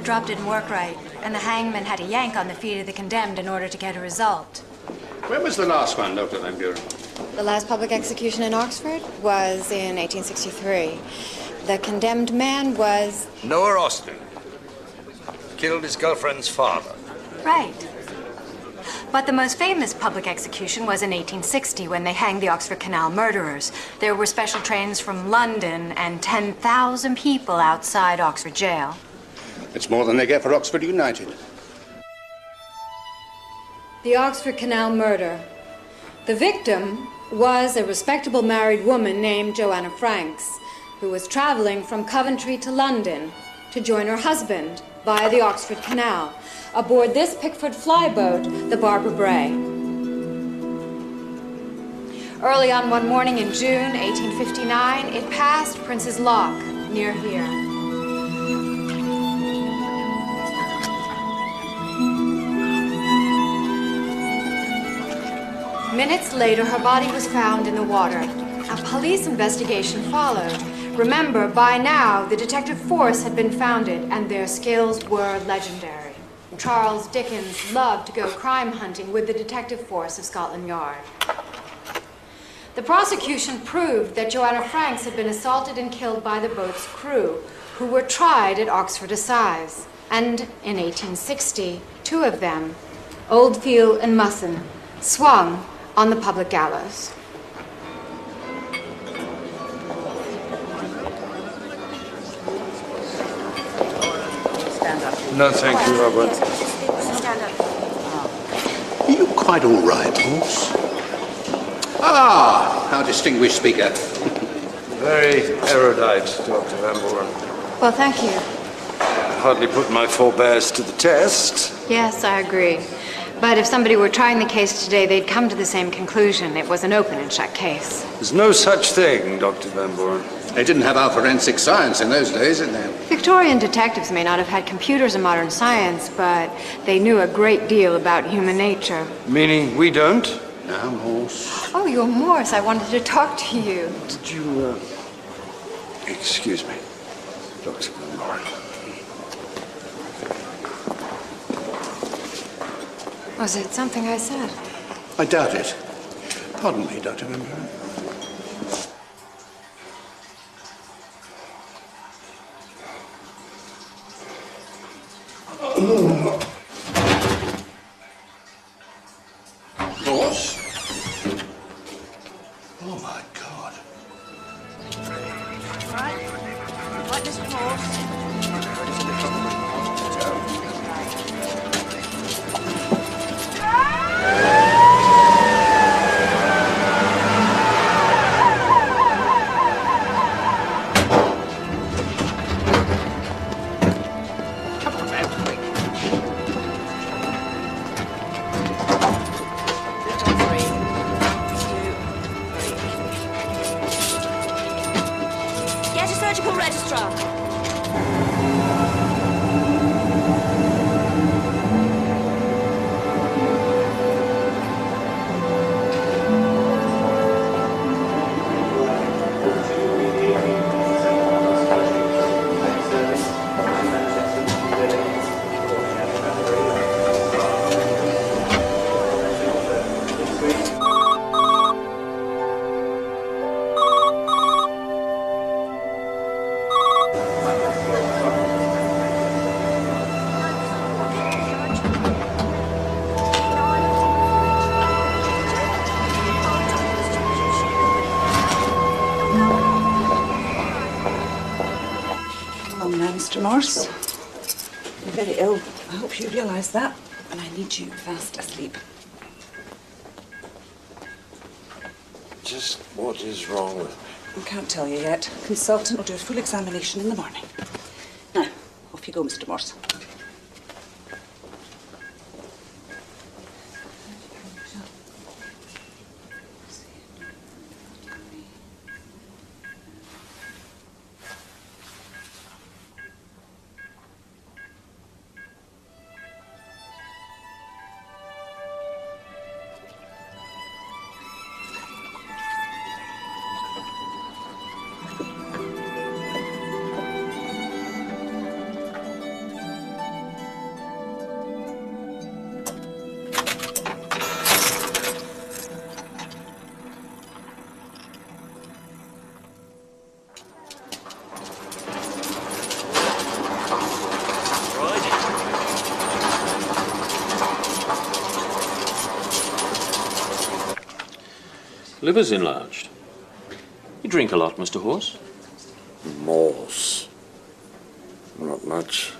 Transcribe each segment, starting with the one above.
Drop didn't work right, and the hangman had to yank on the feet of the condemned in order to get a result. When was the last one, Dr. Van Buren? The last public execution in Oxford was in 1863. The condemned man was... Noah Austin. Killed his girlfriend's father. Right. But the most famous public execution was in 1860 when they hanged the Oxford Canal murderers. There were special trains from London and 10,000 people outside Oxford jail. It's more than they get for Oxford United. The Oxford Canal murder. The victim was a respectable married woman named Joanna Franks, who was traveling from Coventry to London to join her husband via the Oxford Canal aboard this Pickford flyboat, the Barbara Bray. Early on one morning in June 1859, it passed Prince's Lock, near here. Minutes later, her body was found in the water. A police investigation followed. Remember, by now, the detective force had been founded, and their skills were legendary. Charles Dickens loved to go crime hunting with the detective force of Scotland Yard. The prosecution proved that Joanna Franks had been assaulted and killed by the boat's crew, who were tried at Oxford Assize. And in 1860, two of them, Oldfield and Musson, swung on the public gallows. Stand up. No, thank you, Robert. Stand up. Are you quite all right, Morse? Ah, our distinguished speaker. Very erudite, Dr. Van Buren. Well, thank you. Hardly put my forebears to the test. Yes, I agree. But if somebody were trying the case today, they'd come to the same conclusion. It was an open and shut case. There's no such thing, Dr. Van Buren. They didn't have our forensic science in those days, did they? Victorian detectives may not have had computers and modern science, but they knew a great deal about human nature. Meaning we don't? Now, Morse. Oh, you're Morse. I wanted to talk to you. Did you, excuse me, Dr. Van Buren. Was it something I said? I doubt it. Pardon me, Dr. Van Buren. Morse? Oh, my God. Right. Right, Mr. Morse. Morse. You're very ill. I hope you realise that. And I need you fast asleep. Just what is wrong with me? I can't tell you yet. Consultant will do a full examination in the morning. Now, off you go, Mr. Morse. Liver's enlarged. You drink a lot, Mr. Horse? Morse. Not much.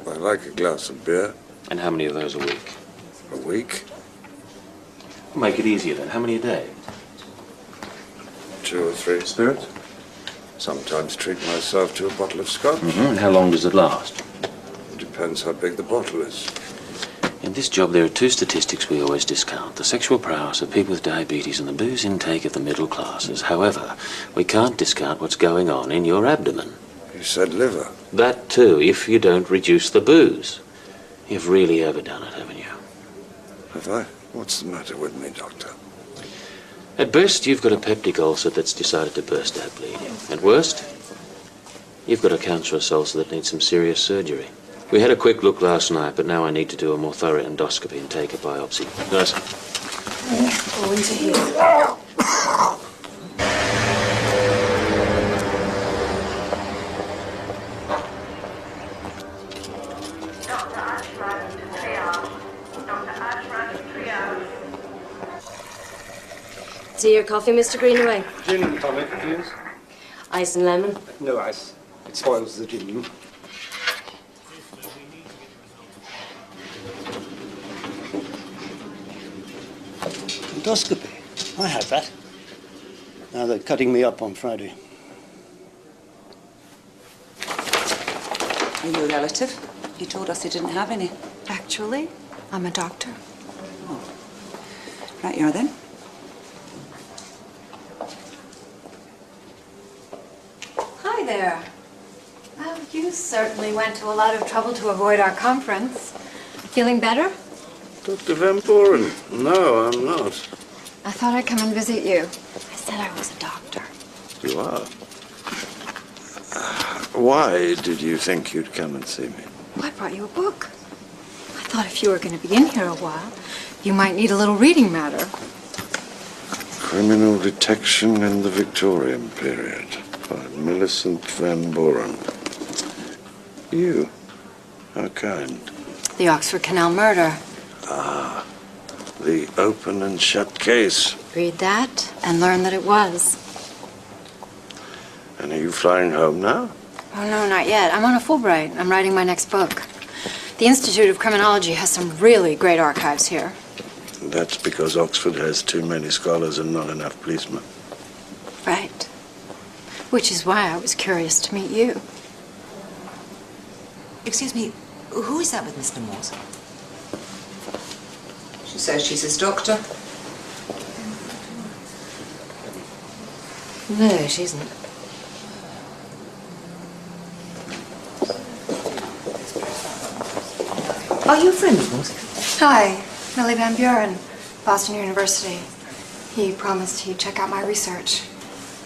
I like a glass of beer. And how many of those a week? A week? Make it easier then. How many a day? 2 or 3. Spirits? Sometimes treat myself to a bottle of scotch. And how long does it last? It depends how big the bottle is. In this job, there are 2 statistics we always discount. The sexual prowess of people with diabetes and the booze intake of the middle classes. However, we can't discount what's going on in your abdomen. You said liver. That too, if you don't reduce the booze. You've really overdone it, haven't you? Have I? What's the matter with me, Doctor? At best, you've got a peptic ulcer that's decided to burst out bleeding. At worst, you've got a cancerous ulcer that needs some serious surgery. We had a quick look last night, but now I need to do a more thorough endoscopy and take a biopsy. Nurse. Go into here. Tea or coffee, Mr. Greenaway? Gin and tonic, please. Ice and lemon? No ice. It spoils the gin. Endoscopy. I had that. Now they're cutting me up on Friday. Are you a relative? You told us you didn't have any. Actually, I'm a doctor. Oh. Right you are then. Hi there. Well, you certainly went to a lot of trouble to avoid our conference. Feeling better? Dr. Van Buren. No, I'm not. I thought I'd come and visit you. I said I was a doctor. You are. Why did you think you'd come and see me? Well, I brought you a book. I thought if you were going to be in here a while, you might need a little reading matter. Criminal Detection in the Victorian Period by Millicent Van Buren. You? How kind. The Oxford Canal murder. Ah, the open and shut case. Read that and learn that it was. And are you flying home now? Oh, no, not yet. I'm on a Fulbright. I'm writing my next book. The Institute of Criminology has some really great archives here. That's because Oxford has too many scholars and not enough policemen. Right. Which is why I was curious to meet you. Excuse me, who is that with Mr. Morse? She says she's his doctor. No, she isn't. Are you a friend of Morse? Hi, Millie Van Buren, Boston University. He promised he'd check out my research.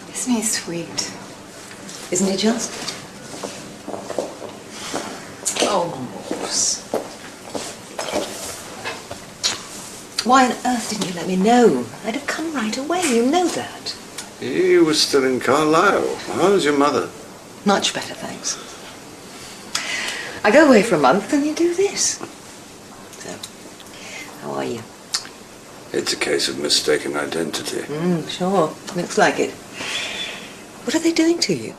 Isn't he sweet? Isn't he just? Oh, Morse. Why on earth didn't you let me know? I'd have come right away, you know that. You were still in Carlisle. How's your mother? Much better, thanks. I go away for a month and you do this. So, how are you? It's a case of mistaken identity. Sure. Looks like it. What are they doing to you?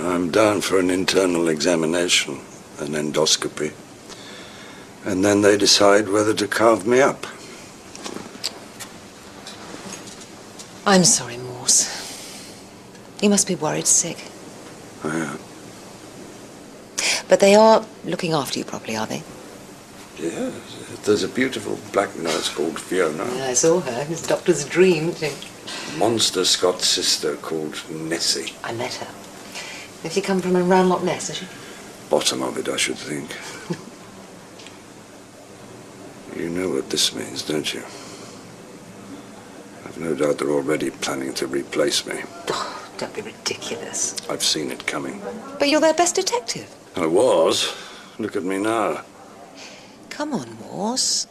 I'm down for an internal examination, an endoscopy. And then they decide whether to carve me up. I'm sorry, Morse. You must be worried sick. I am. But they are looking after you properly, are they? Yes. There's a beautiful black nurse called Fiona. Yeah, I saw her. It's a doctor's dream, isn't it? Monster Scott's sister called Nessie. I met her. Has she come from around Loch Ness, has she? Bottom of it, I should think. You know what this means, don't you? I've no doubt they're already planning to replace me. Oh, don't be ridiculous. I've seen it coming. But you're their best detective. I was. Look at me now. Come on, Morse.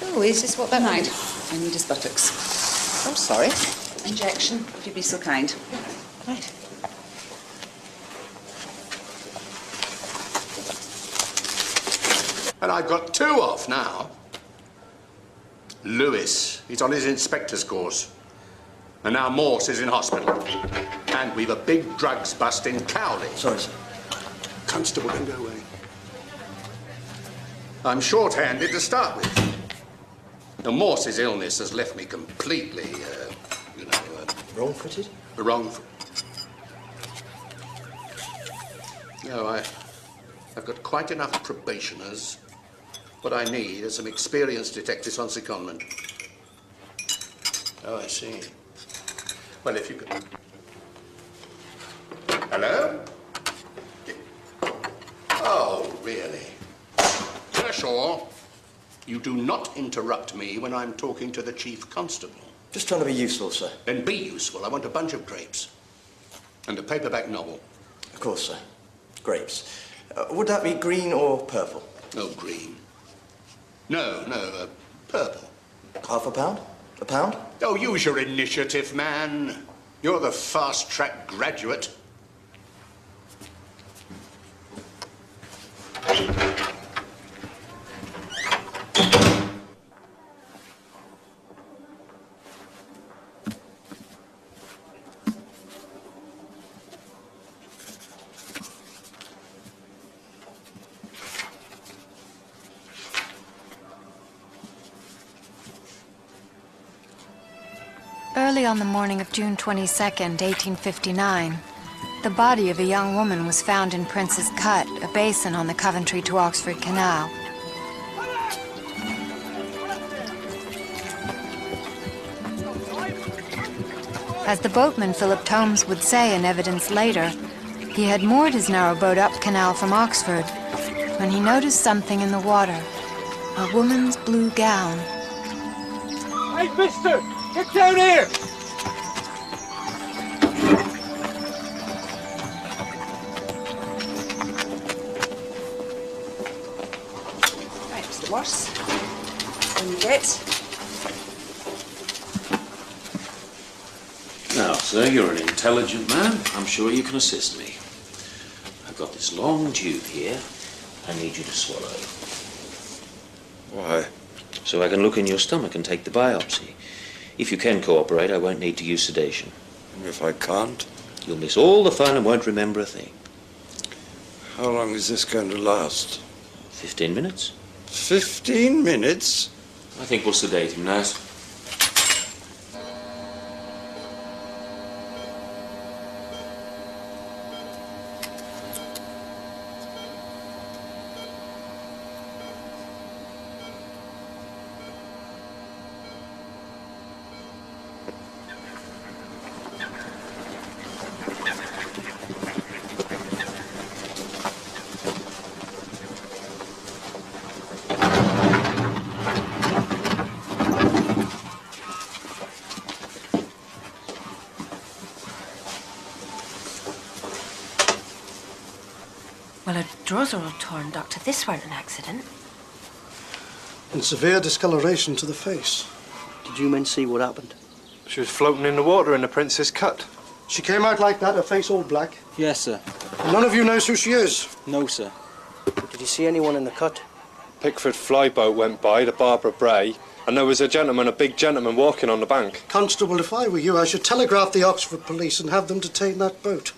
Oh, is this what that Right. means? I need his buttocks. I'm sorry. Injection, if you'd be so kind. Right. And I've got 2 off now. Lewis, he's on his inspector's course. And now Morse is in hospital. And we've a big drugs bust in Cowley. Sorry, sir. Constable, don't go away. I'm short-handed to start with. Now, Morse's illness has left me completely, Wrong-footed? wrong. No, I've got quite enough probationers. What I need is some experienced detectives on secondment. Oh, I see. Well, if you could... Hello? Oh, really? Kershaw, you do not interrupt me when I'm talking to the chief constable. Just trying to be useful, sir. Then be useful. I want a bunch of grapes. And a paperback novel. Of course, sir. Grapes. Would that be green or purple? No, green. No, purple. Half a pound? A pound? Oh, use your initiative, man. You're the fast-track graduate. Early on the morning of June 22nd, 1859, the body of a young woman was found in Prince's Cut, a basin on the Coventry to Oxford Canal. As the boatman Philip Tomes would say in evidence later, he had moored his narrow boat up canal from Oxford when he noticed something in the water, a woman's blue gown. Hey, mister! Get down here! Right, Mr. Morse. When you get. Now, sir, you're an intelligent man. I'm sure you can assist me. I've got this long tube here. I need you to swallow. Why? So I can look in your stomach and take the biopsy. If you can cooperate, I won't need to use sedation. If I can't? You'll miss all the fun and won't remember a thing. How long is this going to last? 15 minutes. 15 minutes? I think we'll sedate him, nurse. Well, her drawers are all torn, Doctor. This weren't an accident. And severe discoloration to the face. Did you men see what happened? She was floating in the water in the Prince's Cut. She came out like that, her face all black. Yes, sir. And none of you knows who she is. No, sir. Did you see anyone in the cut? Pickford flyboat went by, the Barbara Bray, And there was a big gentleman, walking on the bank. Constable, if I were you, I should telegraph the Oxford police and have them detain that boat.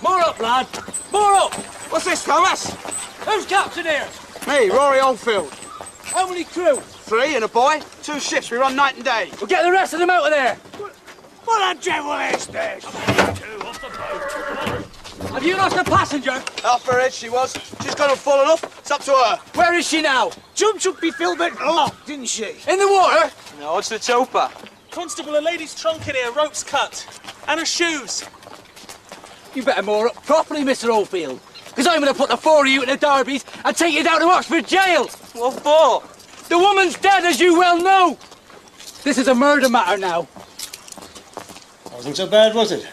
More up, lad! More up! What's this, Thomas? Who's captain here? Me, Rory Oldfield. How many crew? 3 and a boy. 2 ships, we run night and day. We'll get the rest of them out of there. What a devil is this? Have you lost a passenger? Off her head she was. She's gone and fallen off. It's up to her. Where is she now? Jump should be filled with... Oh, didn't she? In the water? No, it's the choper. Constable, a lady's trunk in here, ropes cut. And her shoes. You better moor up properly, Mr. Oldfield. Because I'm going to put the 4 of you in the derbies and take you down to Oxford jail. What for? The woman's dead, as you well know. This is a murder matter now. Wasn't so bad, was it?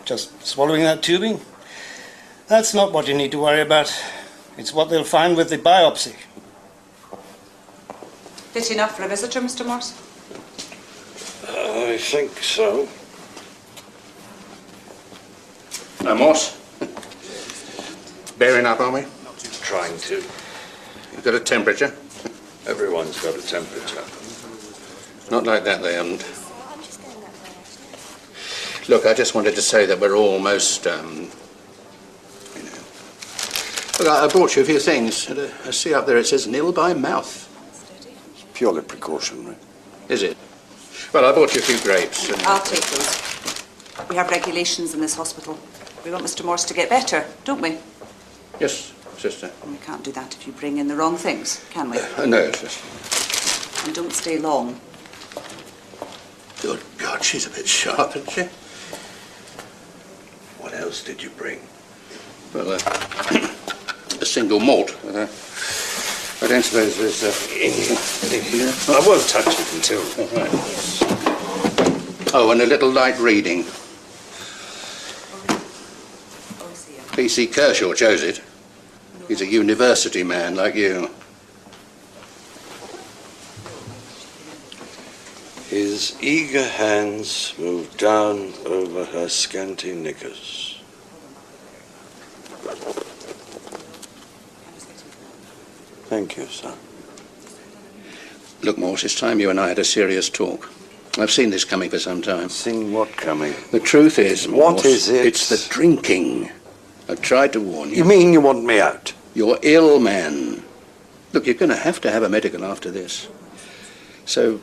Just swallowing that tubing? That's not what you need to worry about. It's what they'll find with the biopsy. Fit enough for a visitor, Mr. Morse? I think so. Morse? Bearing up, are we? Trying to. You've got a temperature? Everyone's got a temperature. Not like that, they haven't. Look, I just wanted to say that we're almost, Look, I brought you a few things. I see up there it says nil by mouth. It's purely precautionary. Is it? Well, I brought you a few grapes. I'll take those. We have regulations in this hospital. We want Mr. Morse to get better, don't we? Yes, sister. And we can't do that if you bring in the wrong things, can we? No, sister. And don't stay long. Good God, she's a bit sharp, isn't she? What else did you bring? Well, a single malt. I don't suppose there's I won't touch it until... Right. Oh, and a little light reading. P.C. Kershaw chose it. He's a university man like you. His eager hands moved down over her scanty knickers. Thank you, sir. Look, Morse, it's time you and I had a serious talk. I've seen this coming for some time. Seen what coming? The truth is, Morse, what is it? It's the drinking. I've tried to warn you. You mean you want me out? You're ill, man. Look, you're going to have a medical after this. So,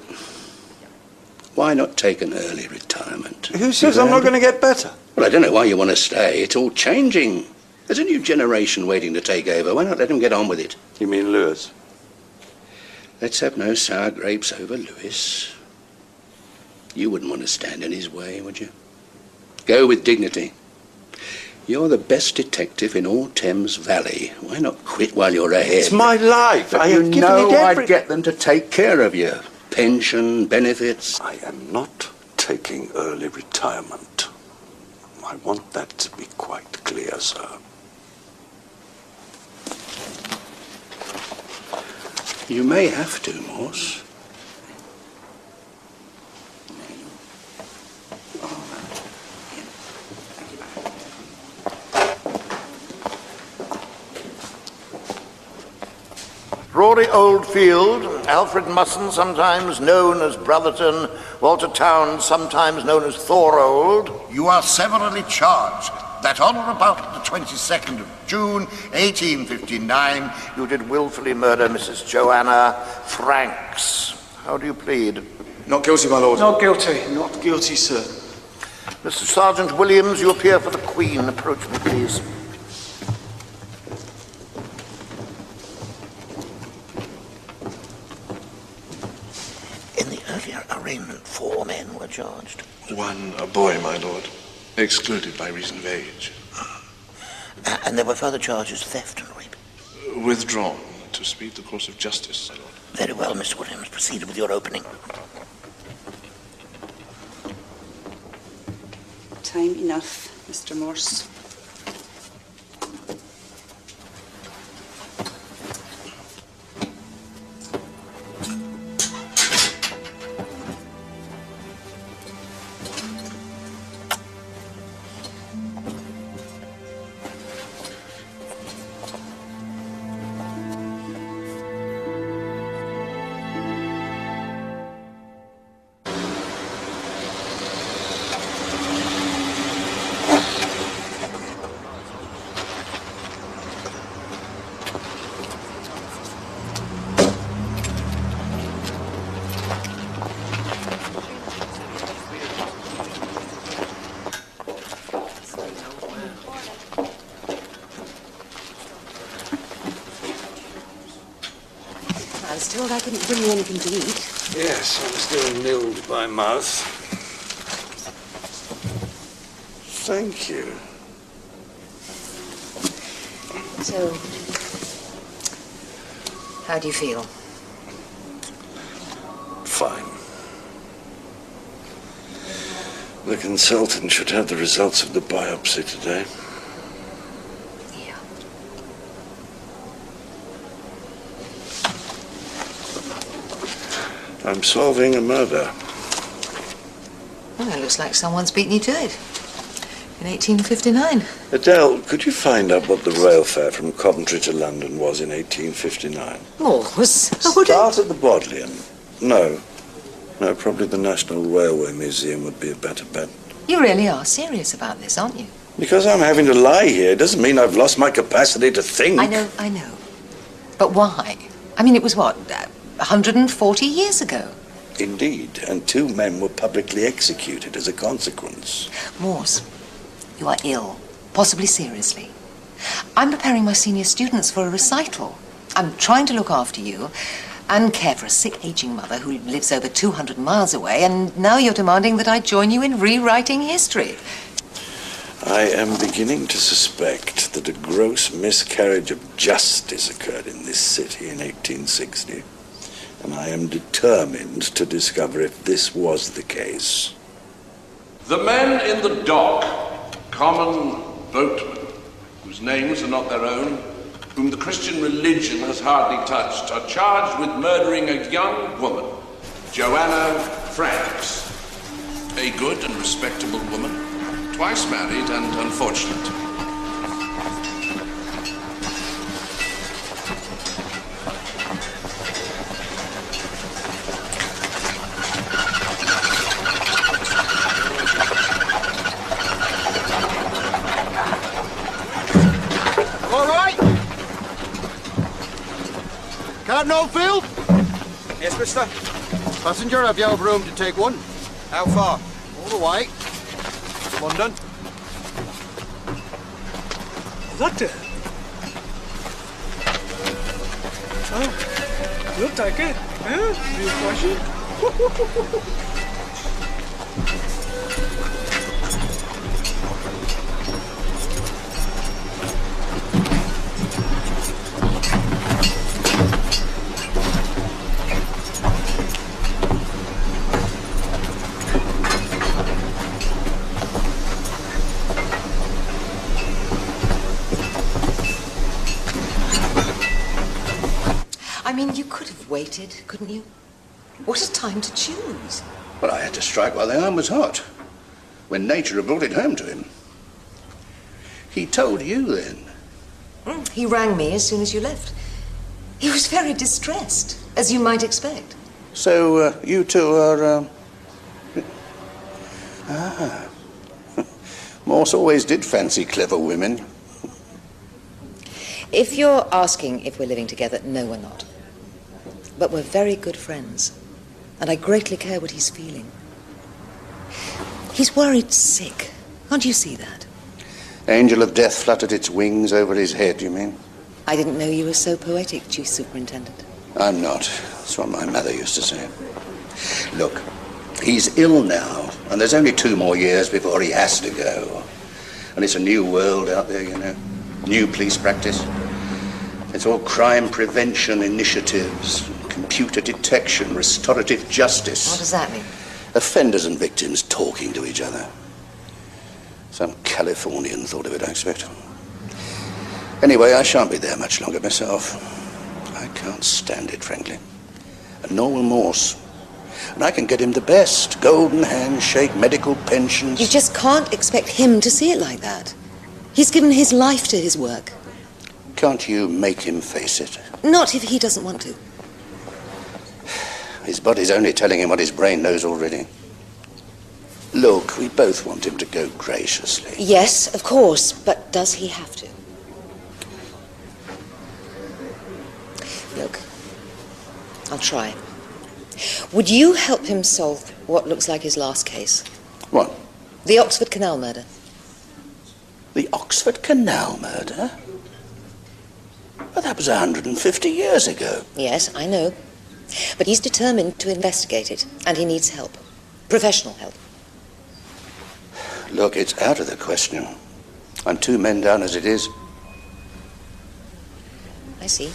why not take an early retirement? Who says I'm not going to get better? Well, I don't know why you want to stay. It's all changing. There's a new generation waiting to take over. Why not let them get on with it? You mean Lewis? Let's have no sour grapes over Lewis. You wouldn't want to stand in his way, would you? Go with dignity. You're the best detective in all Thames Valley. Why not quit while you're ahead? It's my life. But I have given it I'd get them to take care of you. Pension, benefits. I am not taking early retirement. I want that to be quite clear, sir. You may have to, Morse. Rory Oldfield, Alfred Musson, sometimes known as Brotherton, Walter Town, sometimes known as Thorold. You are severally charged that on or about the 22nd of June, 1859, you did willfully murder Mrs. Joanna Franks. How do you plead? Not guilty, my lord. Not guilty. Not guilty, sir. Mr. Sergeant Williams, you appear for the Queen. Approach me, please. In the earlier arraignment, 4 men were charged. One, a boy, my lord, excluded by reason of age. And there were further charges, theft and rape. Withdrawn to speed the course of justice, my lord. Very well, Mr. Williams. Proceed with your opening. Time enough, Mr. Morse. Still, I couldn't bring you anything to eat. Yes, I'm still nilled by mouth. Thank you. So, how do you feel? Fine. The consultant should have the results of the biopsy today. Yeah. I'm solving a murder. Well, it looks like someone's beaten you to it. In 1859. Adele, could you find out what the rail fare from Coventry to London was in 1859? Morse? Start at the Bodleian. No, probably the National Railway Museum would be a better bet. You really are serious about this, aren't you? Because I'm having to lie here doesn't mean I've lost my capacity to think. I know. But why? I mean, it was what, 140 years ago? Indeed, and 2 men were publicly executed as a consequence. Morse, you are ill, possibly seriously. I'm preparing my senior students for a recital. I'm trying to look after you and care for a sick, aging mother who lives over 200 miles away, and now you're demanding that I join you in rewriting history. I am beginning to suspect that a gross miscarriage of justice occurred in this city in 1860, and I am determined to discover if this was the case. The men in the dock, common boatmen, whose names are not their own, whom the Christian religion has hardly touched, are charged with murdering a young woman, Joanna Franks, a good and respectable woman, twice married and unfortunate. Captain Oldfield? Yes, mister? Passenger, have you have room to take one? How far? All the way. London? Doctor? Oh, look like it. Huh? You question? I mean, you could have waited, couldn't you? What a time to choose. Well, I had to strike while the iron was hot, when nature had brought it home to him. He told you then? He rang me as soon as you left. He was very distressed, as you might expect. So, you two are, Morse always did fancy clever women. If you're asking if we're living together, no, we're not. But we're very good friends, and I greatly care what he's feeling. He's worried sick. Can't you see that? Angel of death fluttered its wings over his head, you mean? I didn't know you were so poetic, Chief Superintendent. I'm not. That's what my mother used to say. Look, he's ill now, and there's only 2 more years before he has to go. And it's a new world out there, you know. New police practice. It's all crime prevention initiatives, computer detection, restorative justice. What does that mean? Offenders and victims talking to each other. Some Californian thought of it, I expect. Anyway, I shan't be there much longer myself. I can't stand it, frankly. And nor will Morse. And I can get him the best. Golden handshake, medical pensions. You just can't expect him to see it like that. He's given his life to his work. Can't you make him face it? Not if he doesn't want to. His body's only telling him what his brain knows already. Look, we both want him to go graciously. Yes, of course, but does he have to? Look, I'll try. Would you help him solve what looks like his last case? What? The Oxford Canal murder. The Oxford Canal murder? Well, that was 150 years ago. Yes, I know. But he's determined to investigate it, and he needs help. Professional help. Look, it's out of the question. I'm 2 men down as it is. I see.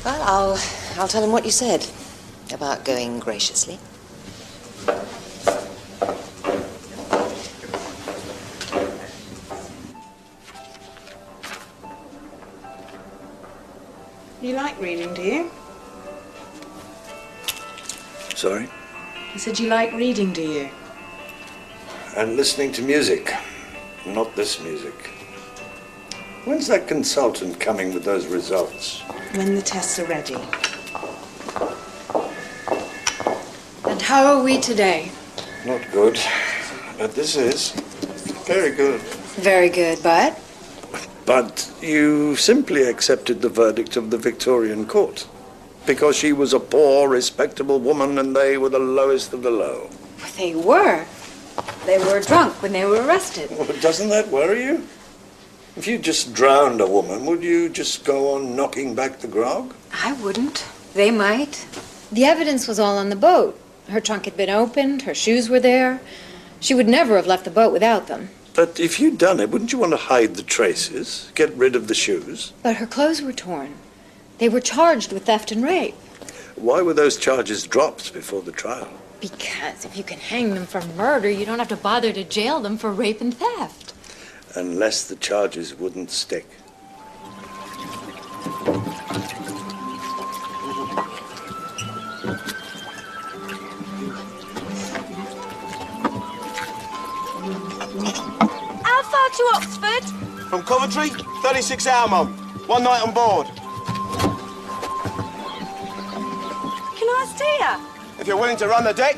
Well, I'll tell him what you said about going graciously. You like reading, do you? Sorry? I said you like reading, do you? And listening to music. Not this music. When's that consultant coming with those results? When the tests are ready. And how are we today? Not good. But this is very good. Very good, but? But you simply accepted the verdict of the Victorian court. Because she was a poor, respectable woman and they were the lowest of the low. They were. They were drunk when they were arrested. Well, doesn't that worry you? If you just drowned a woman, would you just go on knocking back the grog? I wouldn't. They might. The evidence was all on the boat. Her trunk had been opened, her shoes were there. She would never have left the boat without them. But if you'd done it, wouldn't you want to hide the traces? Get rid of the shoes? But her clothes were torn. They were charged with theft and rape. Why were those charges dropped before the trial? Because if you can hang them for murder, you don't have to bother to jail them for rape and theft. Unless the charges wouldn't stick. How far to Oxford? From Coventry, 36-hour, Mum. 1 night on board. Can I steer? If you're willing to run the deck.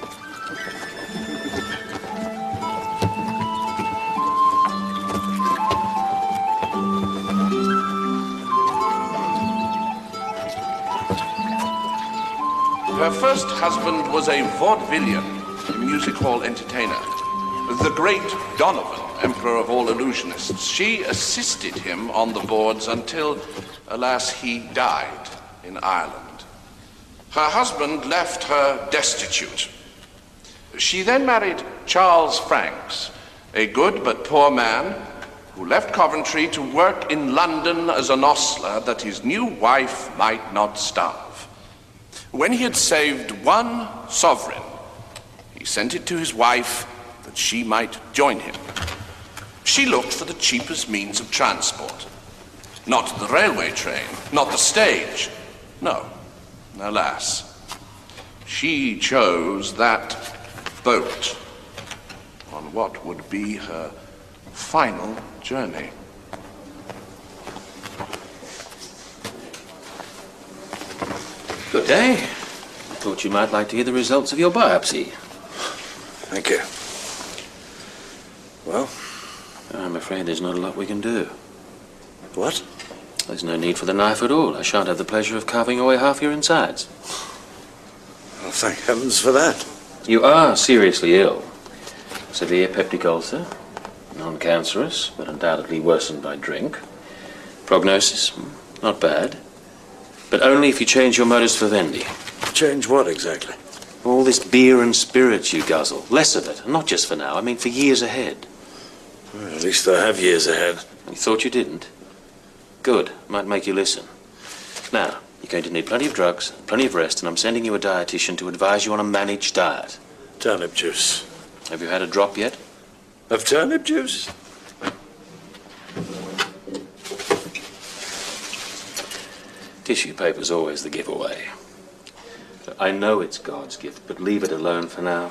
Her first husband was a vaudevillian, a music hall entertainer. The great Donovan, emperor of all illusionists. She assisted him on the boards until, alas, he died in Ireland. Her husband left her destitute. She then married Charles Franks, a good but poor man who left Coventry to work in London as an ostler that his new wife might not starve. When he had saved 1 sovereign, he sent it to his wife that she might join him. She looked for the cheapest means of transport. Not the railway train, not the stage. No, alas. She chose that boat on what would be her final journey. Good day. Thought you might like to hear the results of your biopsy. Thank you. Well? I'm afraid there's not a lot we can do. What? There's no need for the knife at all. I shan't have the pleasure of carving away half your insides. Well, thank heavens for that. You are seriously ill. Severe peptic ulcer. Non-cancerous, but undoubtedly worsened by drink. Prognosis? Not bad. But only if you change your modus vivendi. Change what exactly? All this beer and spirits you guzzle. Less of it. And not just for now. I mean for years ahead. Well, at least I have years ahead. You thought you didn't? Good. Might make you listen. Now, you're going to need plenty of drugs, plenty of rest, and I'm sending you a dietitian to advise you on a managed diet. Turnip juice. Have you had a drop yet? Of turnip juice? Tissue paper's always the giveaway. I know it's God's gift, but leave it alone for now.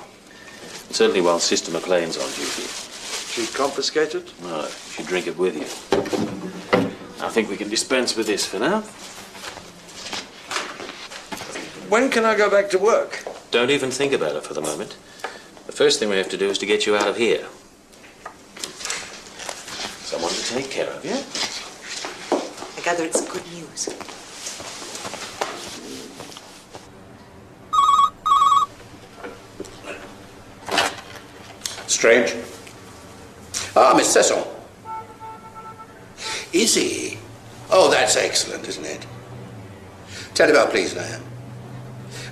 Certainly while Sister McLean's on duty. She'd confiscate it? No, she'd drink it with you. I think we can dispense with this for now. When can I go back to work? Don't even think about it for the moment. The first thing we have to do is to get you out of here. Someone to take care of you. I gather it's good news. Strange. Ah, Miss Cecil. Is he? Oh, that's excellent, isn't it? Tell him how pleased I am.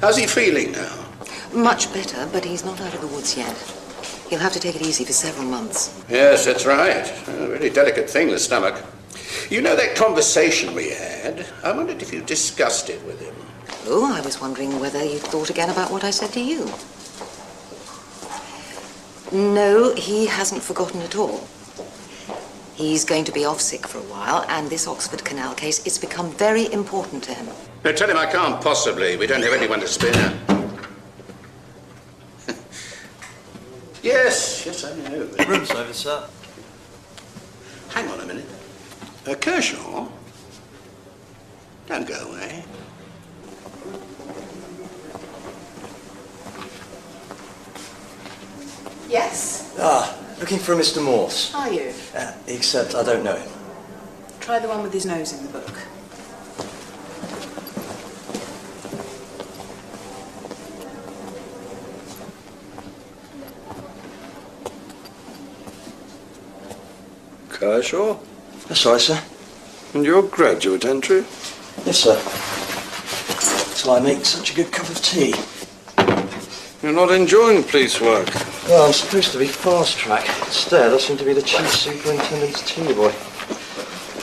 How's he feeling now? Much better, but he's not out of the woods yet. He'll have to take it easy for several months. Yes, that's right. A really delicate thing, the stomach. You know that conversation we had? I wondered if you discussed it with him. Oh, I was wondering whether you thought again about what I said to you. No, he hasn't forgotten at all. He's going to be off sick for a while, and this Oxford Canal case, it's become very important to him. Now tell him I can't possibly. We don't have anyone to spare. Yes, I know. Room service, sir. Hang on a minute. Kershaw? Don't go away. Yes? Looking for a Mr. Morse. Are you? Except I don't know him. Try the one with his nose in the book. Kershaw? That's right, sir. And your graduate entry? Yes, sir. Till I make such a good cup of tea. You're not enjoying police work? Well, I'm supposed to be fast track. Instead, I seem to be the chief superintendent's tea boy.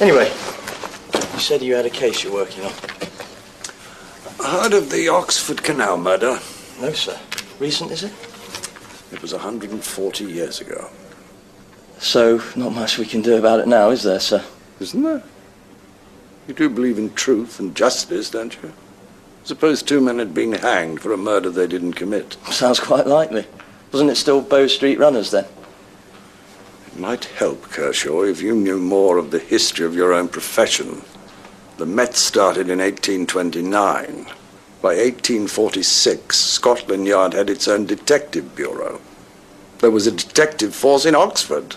Anyway, you said you had a case you're working on. Heard of the Oxford Canal murder? No, sir. Recent, is it? It was 140 years ago. So, not much we can do about it now, is there, sir? Isn't there? You do believe in truth and justice, don't you? Suppose two men had been hanged for a murder they didn't commit. Sounds quite likely. Wasn't it still Bow Street runners, then? It might help, Kershaw, if you knew more of the history of your own profession. The Met started in 1829. By 1846, Scotland Yard had its own detective bureau. There was a detective force in Oxford.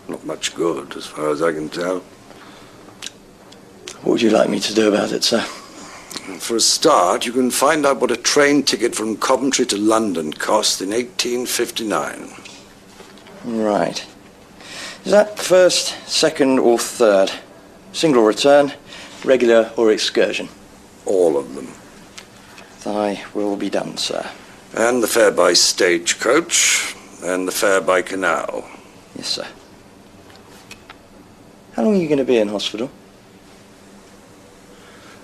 Not much good, as far as I can tell. What would you like me to do about it, sir? For a start, you can find out what a train ticket from Coventry to London cost in 1859. Right. Is that first, second, or third? Single return, regular, or excursion? All of them. Thy will be done, sir. And the fare by stagecoach, and the fare by canal. Yes, sir. How long are you going to be in hospital?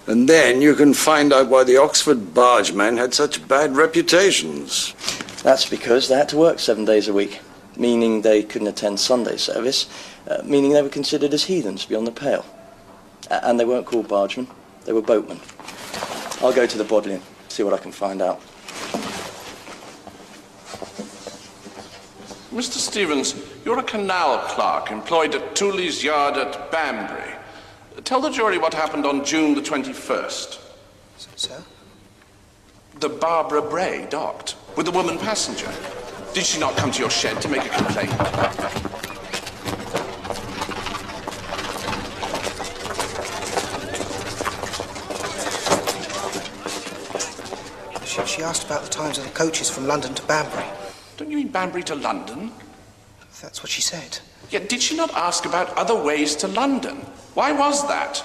And then you can find out why the Oxford bargemen had such bad reputations. That's because they had to work 7 days a week, meaning they couldn't attend Sunday service, meaning they were considered as heathens beyond the pale. And they weren't called bargemen, they were boatmen. I'll go to the Bodleian, see what I can find out. Mr. Stevens, you're a canal clerk employed at Tooley's Yard at Banbury. Tell the jury what happened on June the 21st. Sir? The Barbara Bray docked with a woman passenger. Did she not come to your shed to make a complaint? She asked about the times of the coaches from London to Banbury. Don't you mean Banbury to London? That's what she said. Yet did she not ask about other ways to London? Why was that?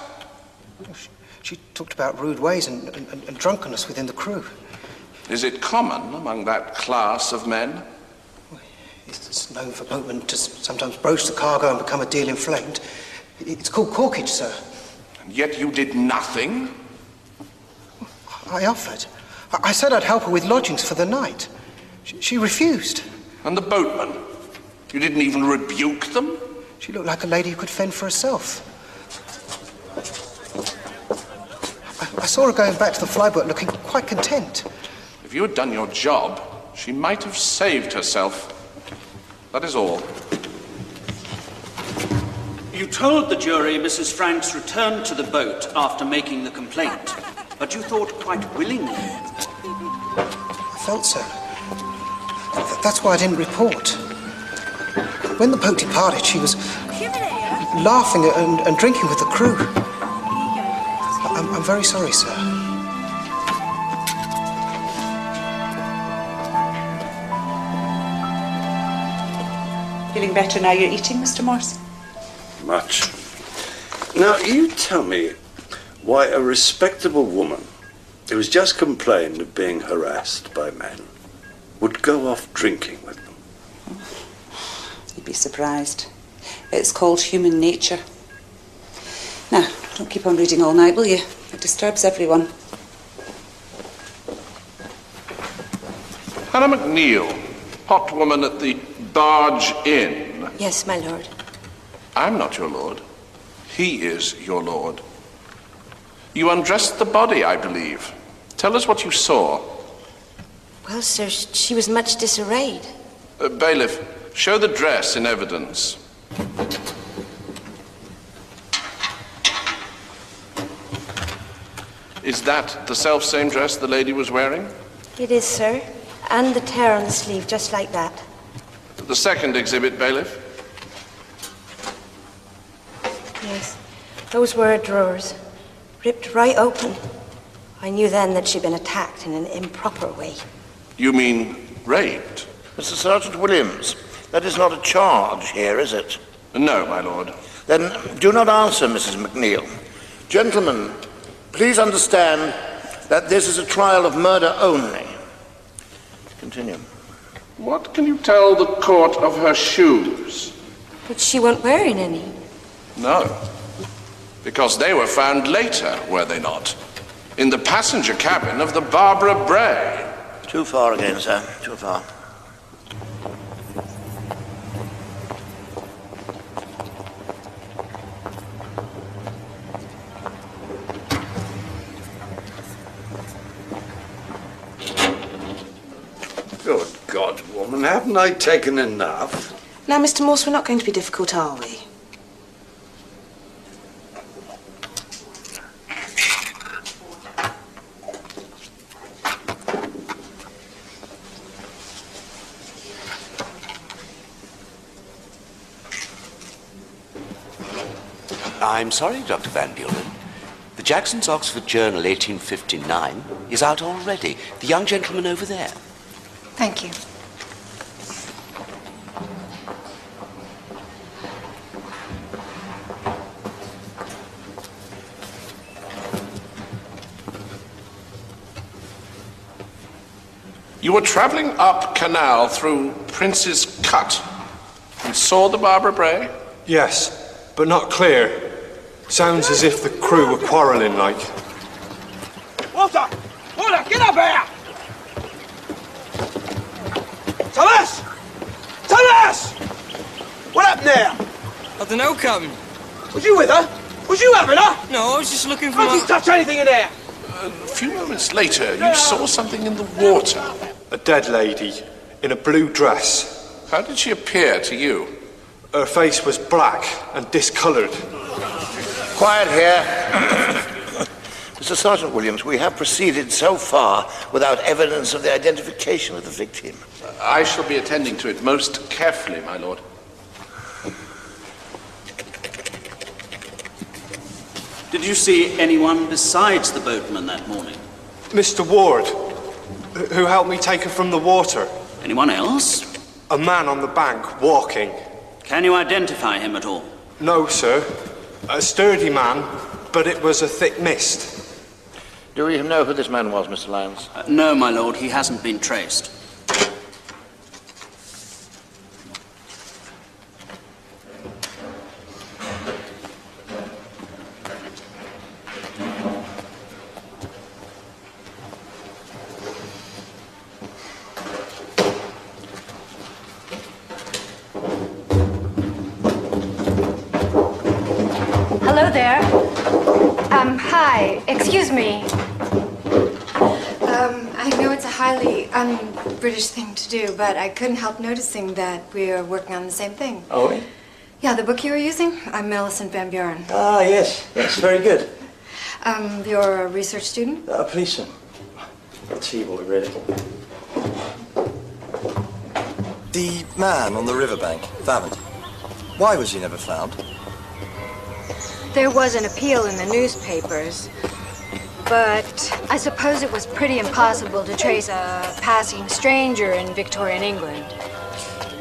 She talked about rude ways and drunkenness within the crew. Is it common among that class of men? It's known for boatmen to sometimes broach the cargo and become a deal inflamed. It's called corkage, sir. And yet you did nothing? I offered. I said I'd help her with lodgings for the night. She refused. And the boatmen? You didn't even rebuke them? She looked like a lady who could fend for herself. I saw her going back to the flyboat looking quite content. If you had done your job, she might have saved herself. That is all. You told the jury Mrs. Franks returned to the boat after making the complaint, but you thought quite willingly. I felt so. That's why I didn't report. When the boat departed, she was laughing and drinking with the crew. I'm very sorry, sir. Feeling better now you're eating, Mr. Morse? Much. Now, you tell me why a respectable woman who has just complained of being harassed by men would go off drinking with them? You'd be surprised. It's called human nature. Now, don't keep on reading all night, will you? It disturbs everyone. Hannah McNeil, hot woman at the Barge Inn. Yes, my lord. I'm not your lord. He is your lord. You undressed the body, I believe. Tell us what you saw. Well, sir, she was much disarrayed. Bailiff, show the dress in evidence. Is that the self-same dress the lady was wearing? It is, sir. And the tear on the sleeve, just like that. The second exhibit, bailiff? Yes. Those were her drawers. Ripped right open. I knew then that she'd been attacked in an improper way. You mean raped? Mr. Sergeant Williams, that is not a charge here, is it? No, my lord. Then do not answer, Mrs. McNeil. Gentlemen, please understand that this is a trial of murder only. Continue. What can you tell the court of her shoes? But she wasn't wearing any. No. Because they were found later, were they not? In the passenger cabin of the Barbara Bray. Too far again, sir. Too far. Good God, woman, haven't I taken enough? Now, Mr. Morse, we're not going to be difficult, are we? I'm sorry, Dr. Van Buren. The Jackson's Oxford Journal 1859 is out already. The young gentleman over there. Thank you. You were traveling up canal through Prince's Cut and saw the Barbara Bray? Yes, but not clear. Sounds as if the crew were quarrelling, like. Walter! Walter, get up here! Thomas! Thomas! What happened there? I don't know, Captain. Was you with her? Was you having her? No, I was just looking for Oh, How did you touch anything in there? A few moments later, you saw something in the water. A dead lady in a blue dress. How did she appear to you? Her face was black and discoloured. Quiet here. Mr. Sergeant Williams, we have proceeded so far without evidence of the identification of the victim. I shall be attending to it most carefully, my lord. Did you see anyone besides the boatman that morning? Mr. Ward, who helped me take her from the water. Anyone else? A man on the bank, walking. Can you identify him at all? No, sir. A sturdy man, but it was a thick mist. Do we know who this man was, Mr. Lyons? No, my lord, he hasn't been traced. Hello there. Hi. Excuse me. I know it's a highly un-British thing to do, but I couldn't help noticing that we're working on the same thing. Oh, we? Yeah, the book you were using? I'm Millicent Van Buren. Ah, yes. Yes, very good. You're a research student? A policeman. Tea boy, really. The man on the riverbank, Vavant. Why was he never found? There was an appeal in the newspapers, but I suppose it was pretty impossible to trace a passing stranger in Victorian England.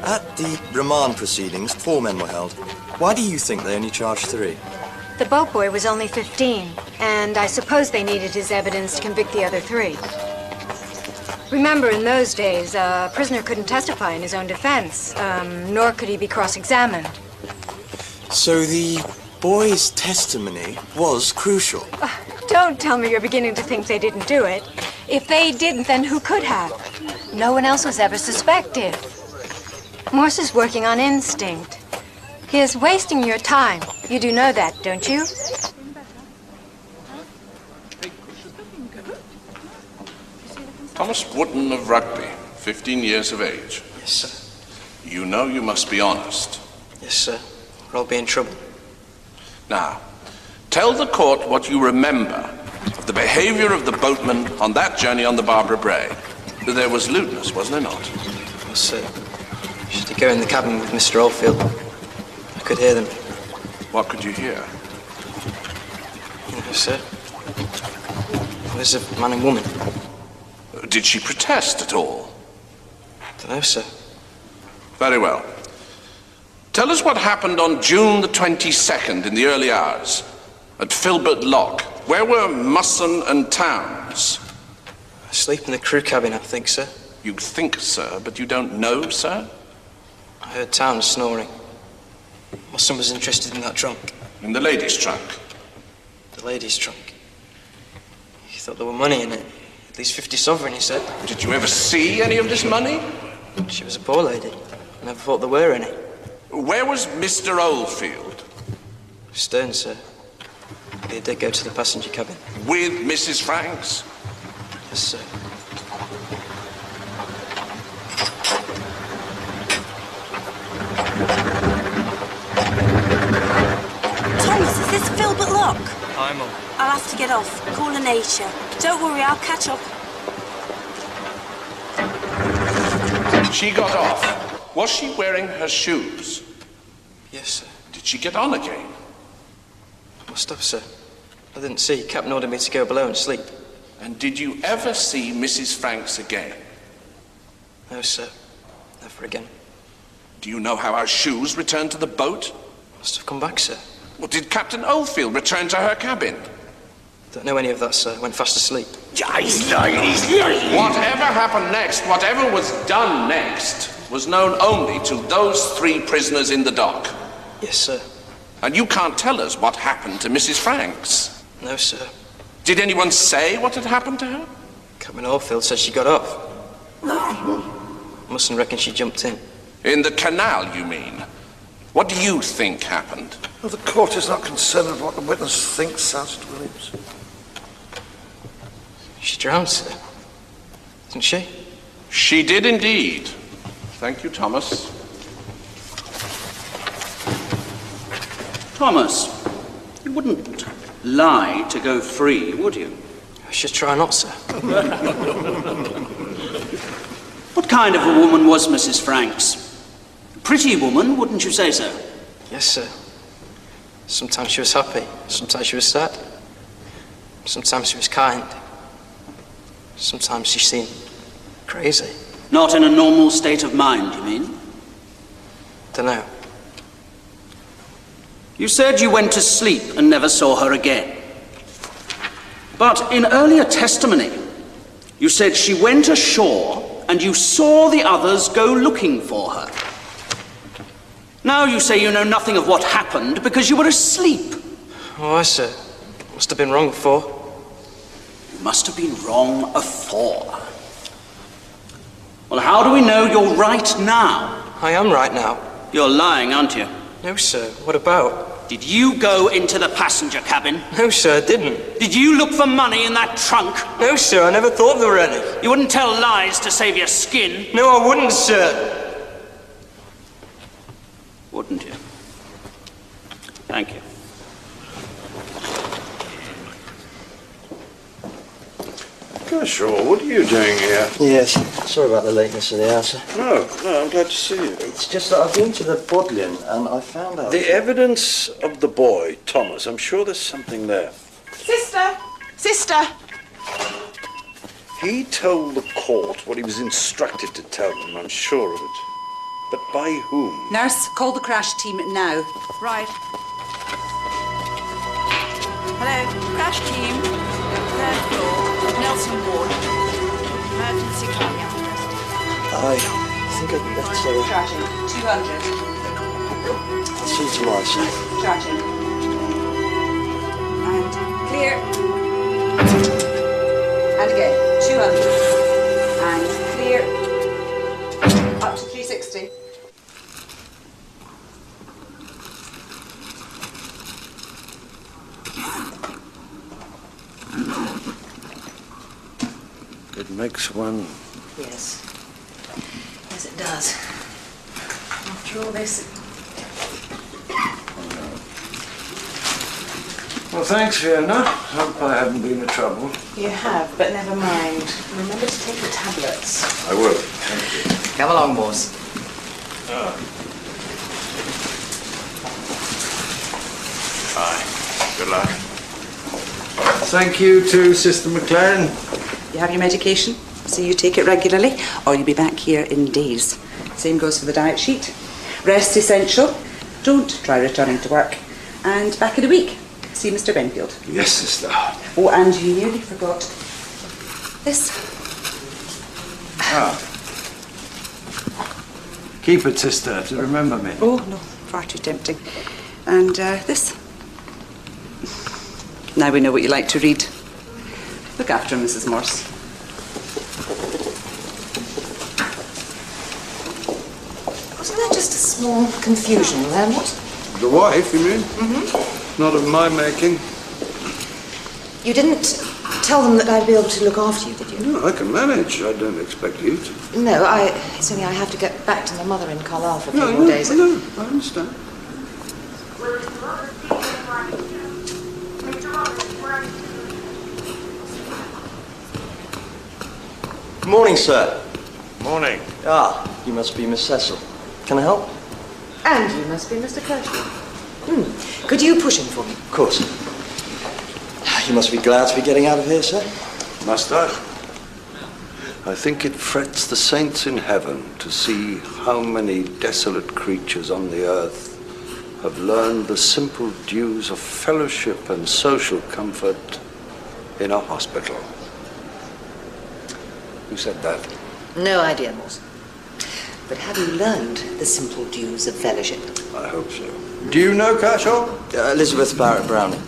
At the remand proceedings, 4 men were held. Why do you think they only charged 3? The boat boy was only 15, and I suppose they needed his evidence to convict the other 3. Remember, in those days, a prisoner couldn't testify in his own defense, nor could he be cross-examined. So the boy's testimony was crucial. Don't tell me you're beginning to think they didn't do it. If they didn't, then who could have? No one else was ever suspected. Morse is working on instinct. He is wasting your time. You do know that, don't you? Thomas Wooden of Rugby, 15 years of age. Yes, sir. You know you must be honest. Yes, sir. Or I'll be in trouble. Now, tell the court what you remember of the behavior of the boatman on that journey on the Barbara Bray. There was lewdness, wasn't there not? Well, sir, I used to go in the cabin with Mr. Oldfield. I could hear them. What could you hear? Yes, sir. It was a man and woman. Did she protest at all? Don't know, sir. Very well. Tell us what happened on June the 22nd in the early hours at Filbert Lock. Where were Musson and Towns? Asleep in the crew cabin, I think, sir. You think, sir, but you don't know, sir? I heard Towns snoring. Musson was interested in that trunk. In the ladies' trunk? The ladies' trunk. He thought there were money in it. At least 50 sovereign, he said. Did you ever see any of this money? She was a poor lady. I never thought there were any. Where was Mr. Oldfield? Stern, sir. He did go to the passenger cabin. With Mrs. Franks? Yes, sir. Thomas, is this Filbert Lock? Hi, Mum. I'll have to get off. Call a nature. Don't worry, I'll catch up. She got off. Was she wearing her shoes? Yes, sir. Did she get on again? Must have, sir. I didn't see. Captain ordered me to go below and sleep. And did you ever see Mrs. Franks again? No, sir. Never again. Do you know how our shoes returned to the boat? Must have come back, sir. Well, did Captain Oldfield return to her cabin? Don't know any of that, sir. Went fast asleep. He's lying. Whatever happened next, whatever was done next, was known only to those 3 prisoners in the dock. Yes, sir. And you can't tell us what happened to Mrs. Franks? No, sir. Did anyone say what had happened to her? Captain Oldfield said she got off. Mustn't reckon she jumped in. In the canal, you mean? What do you think happened? Well, the court is not concerned with what the witness thinks, Sergeant Williams. She drowned, sir. Didn't she? She did indeed. Thank you, Thomas. Thomas, you wouldn't lie to go free, would you? I should try not, sir. What kind of a woman was Mrs. Franks? A pretty woman, wouldn't you say so? Yes, sir. Sometimes she was happy, sometimes she was sad. Sometimes she was kind. Sometimes she seemed crazy. Not in a normal state of mind, you mean? Dunno. You said you went to sleep and never saw her again. But in earlier testimony, you said she went ashore and you saw the others go looking for her. Now you say you know nothing of what happened because you were asleep. Oh, I see. Must have been wrong before. You must have been wrong afore. Well, how do we know you're right now? I am right now. You're lying, aren't you? No, sir. What about? Did you go into the passenger cabin? No, sir, I didn't. Did you look for money in that trunk? No, sir, I never thought there were any. You wouldn't tell lies to save your skin? No, I wouldn't, sir. Wouldn't you? Thank you. Gosh, Raw, what are you doing here? Yes, sorry about the lateness of the answer. No, I'm glad to see you. It's just that I've been to the Bodleian and I found out... The evidence of the boy, Thomas, I'm sure there's something there. Sister! Sister! He told the court what he was instructed to tell them, I'm sure of it. But by whom? Nurse, call the crash team now. Right. Hello, crash team. 3rd floor, Nelson Ward. Emergency cardiac arrest. I think I'd better... Charging. 200. I'll see you tomorrow, sir. Charging. And clear. And again. 200. And clear. Up to 360. It makes one... Yes. Yes, it does. After all this... Well, thanks, Fiona. Hope I haven't been a trouble. You have, but never mind. Remember to take the tablets. I will. Thank you. Come along, Morse. Bye. Good luck. Thank you to Sister McLaren. You have your medication, so you take it regularly, or you'll be back here in days. Same goes for the diet sheet. Rest essential. Don't try returning to work. And back in a week. See Mr. Benfield. Yes, Sister. Oh, and you nearly forgot this. Keep it, Sister, to remember me. Oh, no, far too tempting. And this. Now we know what you like to read. Look after him, Mrs. Morse. Wasn't there just a small confusion there? What? The wife, you mean? Mm-hmm. Not of my making. You didn't tell them that I'd be able to look after you, did you? No, I can manage. I don't expect you to. No, it's only I have to get back to my mother in Carlisle for a few more days. No, I understand. Morning, sir. Morning. You must be Miss Cecil. Can I help? And you must be Mr. Kershaw. Could you push him for me? Of course. You must be glad to be getting out of here, sir. Must I? I think it frets the saints in heaven to see how many desolate creatures on the earth have learned the simple dues of fellowship and social comfort in a hospital. Who said that? No idea, Morse. But have you learned the simple dues of fellowship? I hope so. Do you know Kershaw? Elizabeth Barrett Browning.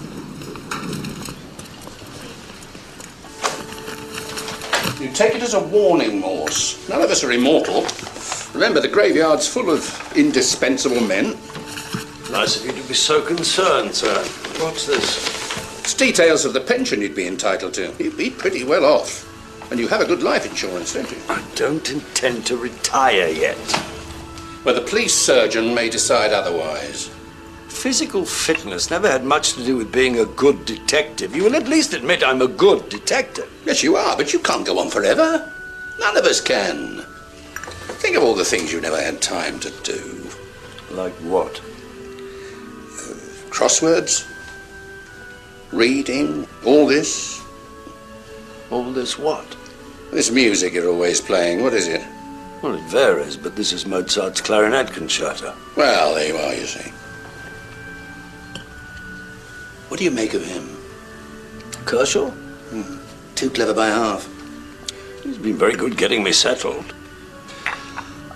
You take it as a warning, Morse. None of us are immortal. Remember, the graveyard's full of indispensable men. Nice of you to be so concerned, sir. What's this? It's details of the pension you'd be entitled to. You'd be pretty well off. And you have a good life insurance, don't you? I don't intend to retire yet. Well, the police surgeon may decide otherwise. Physical fitness never had much to do with being a good detective. You will at least admit I'm a good detective. Yes, you are, but you can't go on forever. None of us can. Think of all the things you never had time to do. Like what? Crosswords, reading, all this. All this what? This music you're always playing, what is it? Well, it varies, but this is Mozart's clarinet concerto. Well, there you are, you see. What do you make of him? Kershaw? Too clever by half. He's been very good getting me settled.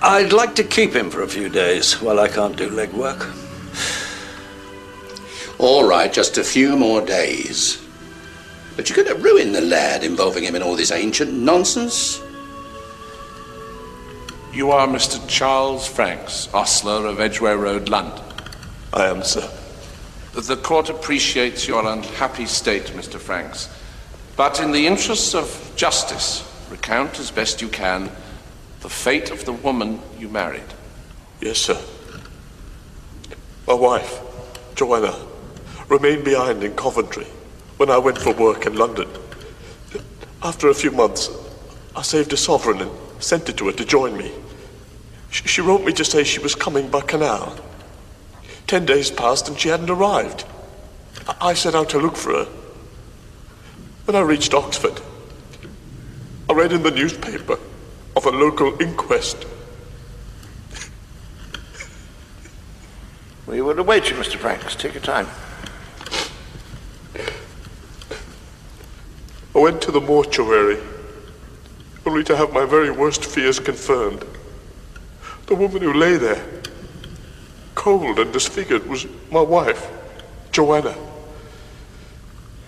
I'd like to keep him for a few days while I can't do legwork. All right, just a few more days. But you're going to ruin the lad involving him in all this ancient nonsense. You are Mr. Charles Franks, ostler of Edgware Road, London. I am, sir. The court appreciates your unhappy state, Mr. Franks. But in the interests of justice, recount as best you can the fate of the woman you married. Yes, sir. My wife, Joanna, remained behind in Coventry when I went for work in London. After a few months, I saved a sovereign and sent it to her to join me. She wrote me to say she was coming by canal. 10 days passed and she hadn't arrived. I set out to look for her. When I reached Oxford, I read in the newspaper of a local inquest. We will await you, Mr. Franks. Take your time. I went to the mortuary, only to have my very worst fears confirmed. The woman who lay there, cold and disfigured, was my wife, Joanna.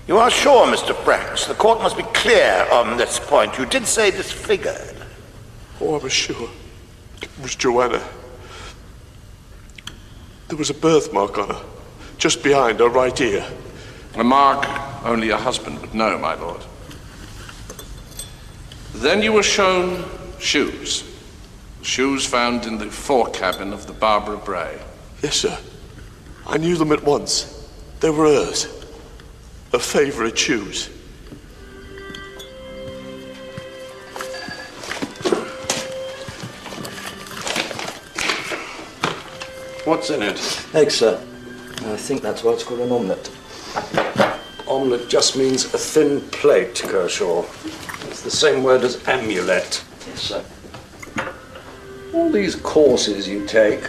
You are sure, Mr. Franks? The court must be clear on this point. You did say disfigured. Oh, I was sure. It was Joanna. There was a birthmark on her, just behind her right ear. A mark only your husband would know, my lord. Then you were shown shoes. Shoes found in the forecabin of the Barbara Bray. Yes, sir. I knew them at once. They were hers. Her favourite shoes. What's in it? Eggs, sir. I think that's why it's called an omelette. Omelette just means a thin plate, Kershaw. It's the same word as amulet. Yes, sir. All these courses you take,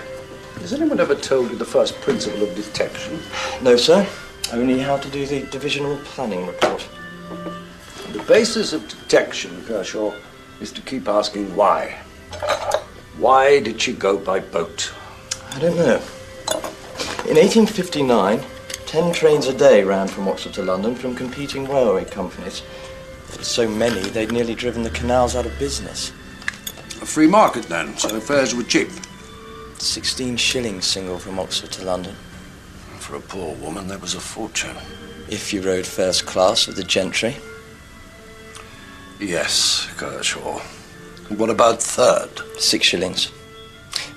has anyone ever told you the first principle of detection? No, sir. Only how to do the divisional planning report. The basis of detection, Kershaw, is to keep asking why. Why did she go by boat? I don't know. In 1859, 10 trains a day ran from Oxford to London from competing railway companies. There were so many, they'd nearly driven the canals out of business. A free market then, so fares were cheap. 16 shillings single from Oxford to London. For a poor woman, that was a fortune. If you rode first class with the gentry. Yes, Kershaw. And what about third? 6 shillings.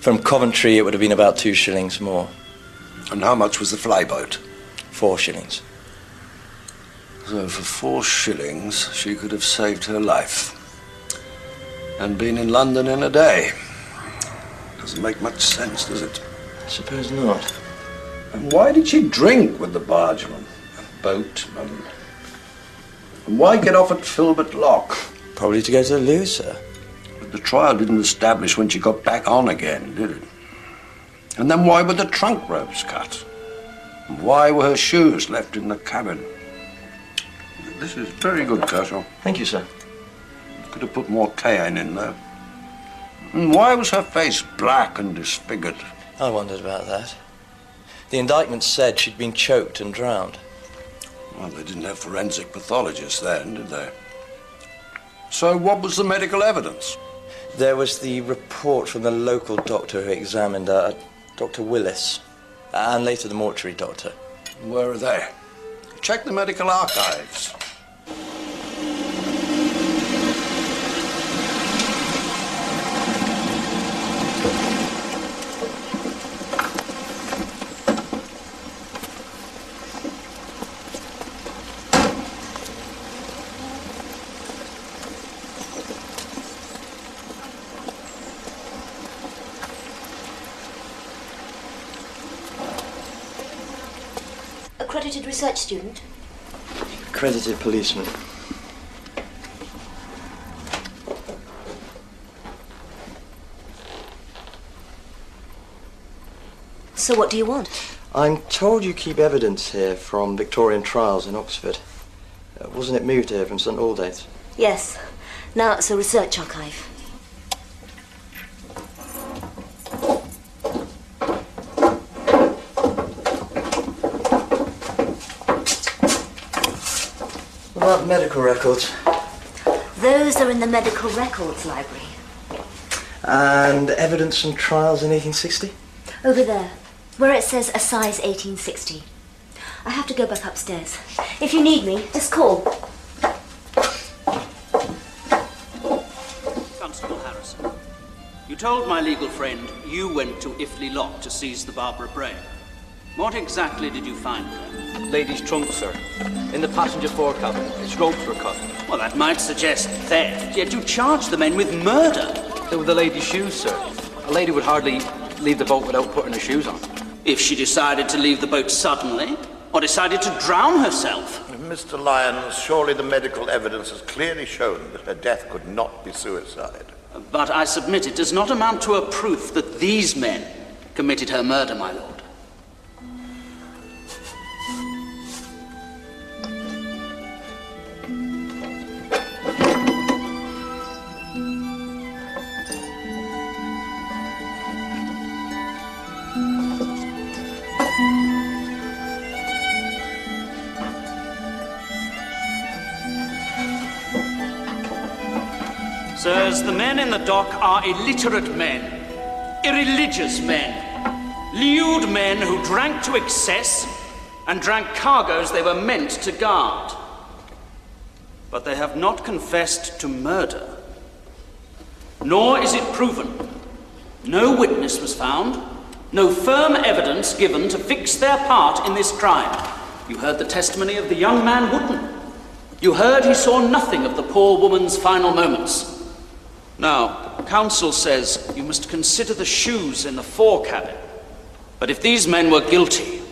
From Coventry, it would have been about 2 shillings more. And how much was the flyboat? 4 shillings. So for 4 shillings, she could have saved her life. And been in London in a day. Doesn't make much sense, does it? I suppose not. And why did she drink with the bargeman and boatman? And why get off at Filbert Lock? Probably to go to the loo, sir. But the trial didn't establish when she got back on again, did it? And then why were the trunk ropes cut? And why were her shoes left in the cabin? This is very good, Kershaw. Thank you, sir. Could have put more cayenne in there. And why was her face black and disfigured? I wondered about that. The indictment said she'd been choked and drowned. Well, they didn't have forensic pathologists then, did they? So what was the medical evidence? There was the report from the local doctor who examined her, Dr. Willis, and later the mortuary doctor. Where are they? Check the medical archives. Accredited research student? Accredited policeman. So what do you want? I'm told you keep evidence here from Victorian trials in Oxford. Wasn't it moved here from St Aldate's? Yes. Now it's a research archive. What about medical records? Those are in the medical records library. And evidence from trials in 1860? Over there, where it says Assize 1860. I have to go back upstairs. If you need me, just call. Constable Harrison, you told my legal friend you went to Iffley Lock to seize the Barbara Bray. What exactly did you find there? Lady's trunk, sir. In the passenger forecastle. Its ropes were cut. Well, that might suggest theft, yet you charged the men with murder. They were the lady's shoes, sir. A lady would hardly leave the boat without putting her shoes on. If she decided to leave the boat suddenly, or decided to drown herself. Mr. Lyons, surely the medical evidence has clearly shown that her death could not be suicide. But I submit it does not amount to a proof that these men committed her murder, my lord. Sirs, the men in the dock are illiterate men, irreligious men, lewd men who drank to excess and drank cargoes they were meant to guard. But they have not confessed to murder. Nor is it proven. No witness was found, no firm evidence given to fix their part in this crime. You heard the testimony of the young man Wootton. You heard he saw nothing of the poor woman's final moments. Now, counsel says you must consider the shoes in the fore cabin. But if these men were guilty,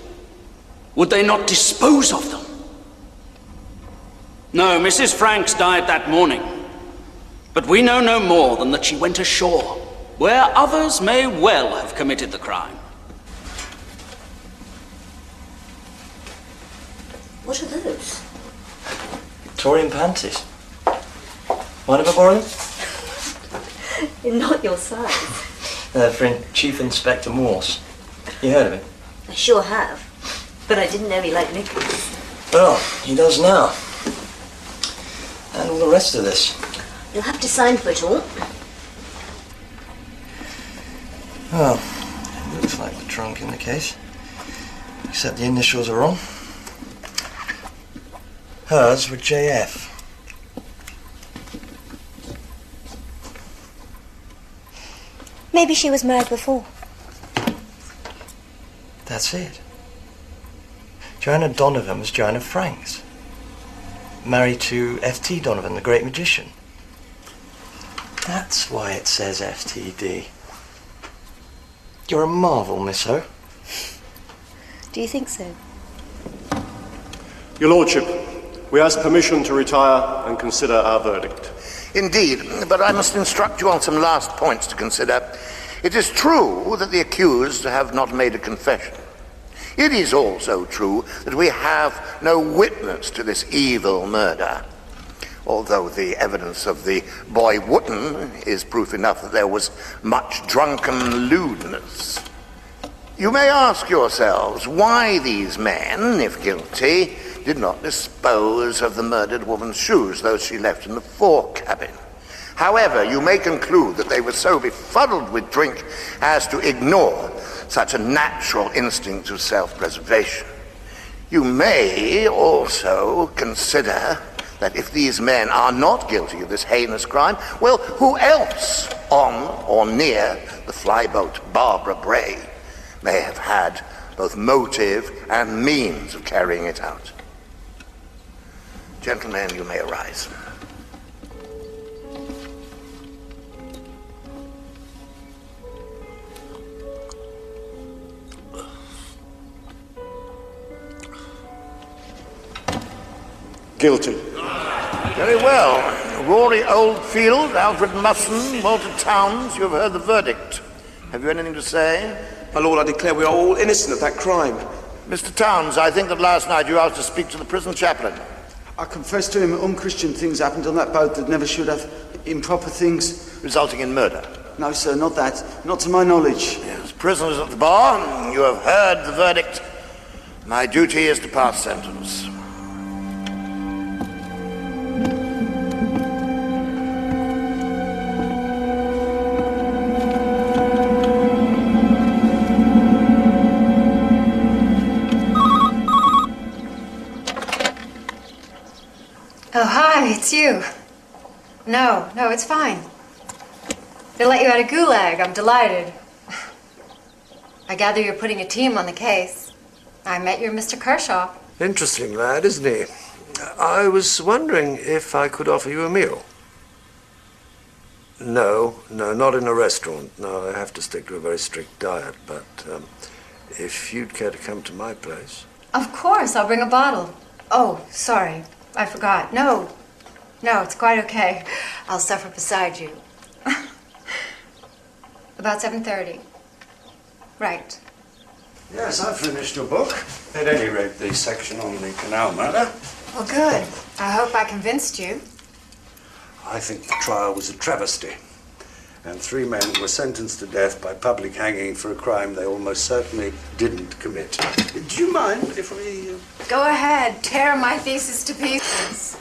would they not dispose of them? No, Mrs. Franks died that morning. But we know no more than that she went ashore, where others may well have committed the crime. What are those? Victorian panties. Mind if I borrow them? Not your size. They're for Chief Inspector Morse. You heard of him? I sure have. But I didn't know he liked knickers. Well, he does now. And all the rest of this. You'll have to sign for it all. Well, it looks like the trunk in the case. Except the initials are wrong. Hers were JF. Maybe she was married before. That's it. Joanna Donovan was Joanna Franks. Married to F.T. Donovan, the great magician. That's why it says FTD. You're a marvel, Miss Ho. Do you think so? Your Lordship, we ask permission to retire and consider our verdict. Indeed, but I must instruct you on some last points to consider. It is true that the accused have not made a confession. It is also true that we have no witness to this evil murder, although the evidence of the boy Wootton is proof enough that there was much drunken lewdness. You may ask yourselves why these men, if guilty, did not dispose of the murdered woman's shoes, those she left in the fore cabin. However, you may conclude that they were so befuddled with drink as to ignore such a natural instinct of self-preservation. You may also consider that if these men are not guilty of this heinous crime, well, who else on or near the flyboat Barbara Bray may have had both motive and means of carrying it out? Gentlemen, you may arise. Guilty. Very well. Rory Oldfield, Alfred Musson, Walter Towns, you have heard the verdict. Have you anything to say? My lord, I declare we are all innocent of that crime. Mr. Towns, I think that last night you asked to speak to the prison chaplain. I confessed to him unchristian things happened on that boat that never should have. Improper things. Resulting in murder? No, sir, not that. Not to my knowledge. Yes, prisoners at the bar, you have heard the verdict. My duty is to pass sentence. Oh, hi, it's you. No, it's fine. They let you out of Gulag. I'm delighted. I gather you're putting a team on the case. I met your Mr. Kershaw. Interesting lad, isn't he? I was wondering if I could offer you a meal. No, not in a restaurant. No, I have to stick to a very strict diet, but if you'd care to come to my place. Of course, I'll bring a bottle. Oh, sorry. I forgot. No, it's quite okay. I'll suffer beside you. About 7:30. Right. Yes, I've finished your book. At any rate, the section on the canal murder. Well, good. I hope I convinced you. I think the trial was a travesty. And 3 men were sentenced to death by public hanging for a crime they almost certainly didn't commit. Do you mind if we... Go ahead. Tear my thesis to pieces.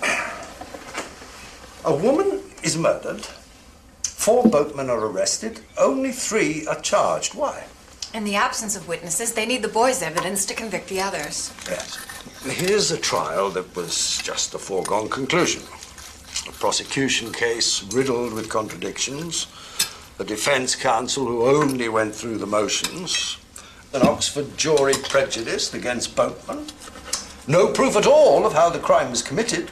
A woman is murdered 4 boatmen are arrested, only 3 are charged. Why? In the absence of witnesses, they need the boys' evidence to convict the others. Yes. Here's a trial that was just a foregone conclusion. A prosecution case riddled with contradictions, a defense counsel who only went through the motions, an Oxford jury prejudiced against boatmen, no proof at all of how the crime was committed,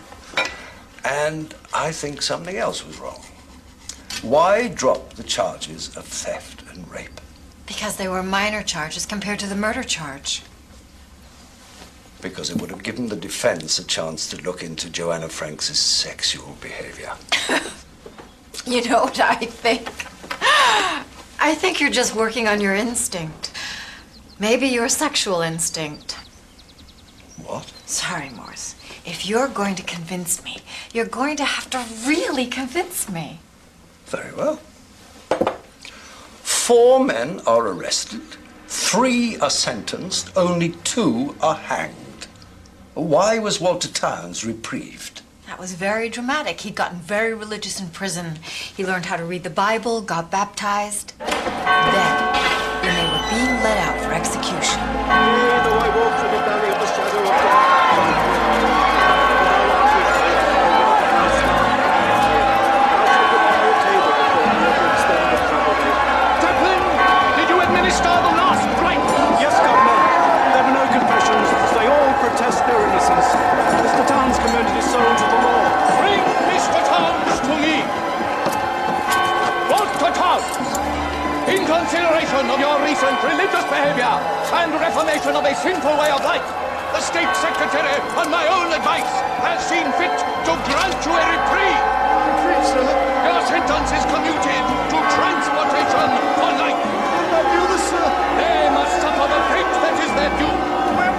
and I think something else was wrong. Why drop the charges of theft and rape? Because they were minor charges compared to the murder charge. Because it would have given the defense a chance to look into Joanna Franks' sexual behavior. You know what I think? I think you're just working on your instinct. Maybe your sexual instinct. What? Sorry, Morse. If you're going to convince me, you're going to have to really convince me. Very well. 4 men are arrested, 3 are sentenced, only 2 are hanged. Why was Walter Towns reprieved? That was very dramatic. He'd gotten very religious in prison. He learned how to read the Bible, got baptized. Then, when they were being let out for execution. Though I walk through the valley of the shadow of death. Start the last right! Yes, Governor. There were no confessions. They all protest their innocence. Mr. Towns commended his soul to the law. Bring Mr. Towns to me! Dr. Towns! In consideration of your recent religious behavior and reformation of a sinful way of life, the State Secretary, on my own advice, has seen fit to grant you a reprieve. Reprieve, sir? Your sentence is commuted to transportation for life. They must suffer the fate that is their due.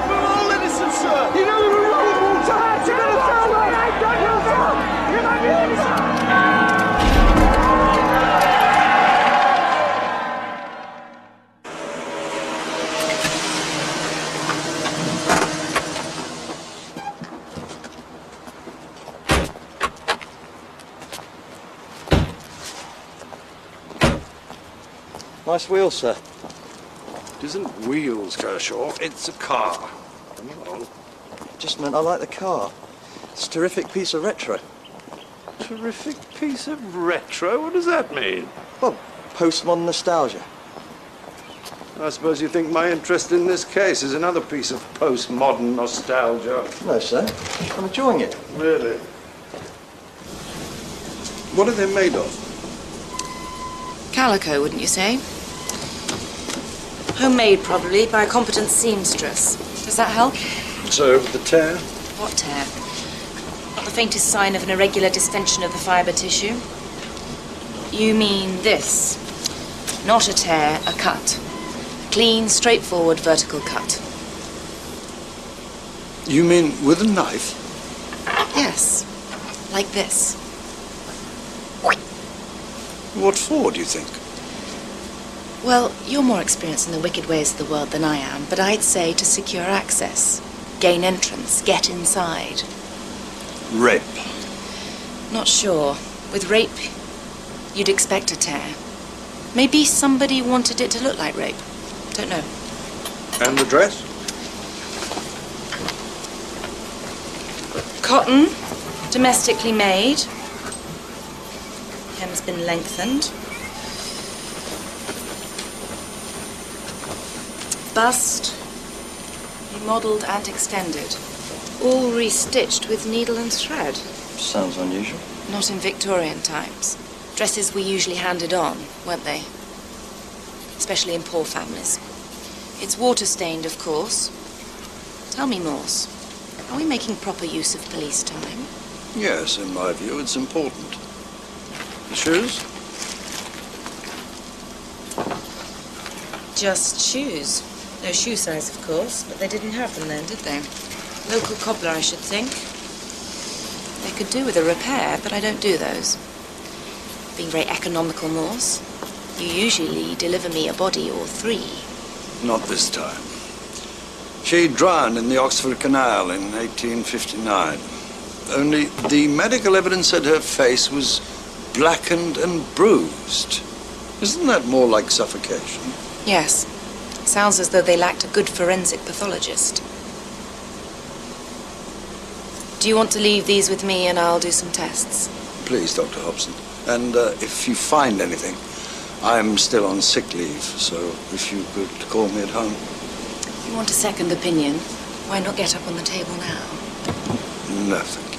We're all innocent, sir. You know the rules. You're gonna tell me. I don't know. You're not innocent. Nice wheels, sir. It isn't wheels, Kershaw. It's a car. Come along. Just meant I like the car. It's a terrific piece of retro. Terrific piece of retro? What does that mean? Well, postmodern nostalgia. I suppose you think my interest in this case is another piece of postmodern nostalgia. No, sir. I'm enjoying it. Really? What are they made of? Calico, wouldn't you say? Homemade, probably, by a competent seamstress. Does that help? So, the tear? What tear? Not the faintest sign of an irregular distension of the fibre tissue. You mean this? Not a tear, a cut. A clean, straightforward, vertical cut. You mean with a knife? Yes. Like this. What for, do you think? Well, you're more experienced in the wicked ways of the world than I am, but I'd say to secure access, gain entrance, get inside. Rape? Not sure. With rape, you'd expect a tear. Maybe somebody wanted it to look like rape. Don't know. And the dress? Cotton, domestically made. Hem's been lengthened. Bust, remodelled and extended. All restitched with needle and thread. Sounds unusual. Not in Victorian times. Dresses were usually handed on, weren't they? Especially in poor families. It's water-stained, of course. Tell me, Morse, are we making proper use of police time? Yes, in my view, it's important. The shoes? Just shoes. No shoe size, of course, but they didn't have them then, did they? Local cobbler, I should think. They could do with a repair, but I don't do those. Being very economical, Morse, you usually deliver me a body or 3. Not this time. She drowned in the Oxford Canal in 1859. Only the medical evidence said her face was blackened and bruised. Isn't that more like suffocation? Yes. Sounds as though they lacked a good forensic pathologist. Do you want to leave these with me and I'll do some tests? Please, Dr. Hobson. And if you find anything, I'm still on sick leave, so if you could call me at home. If you want a second opinion, why not get up on the table now? No, thank you.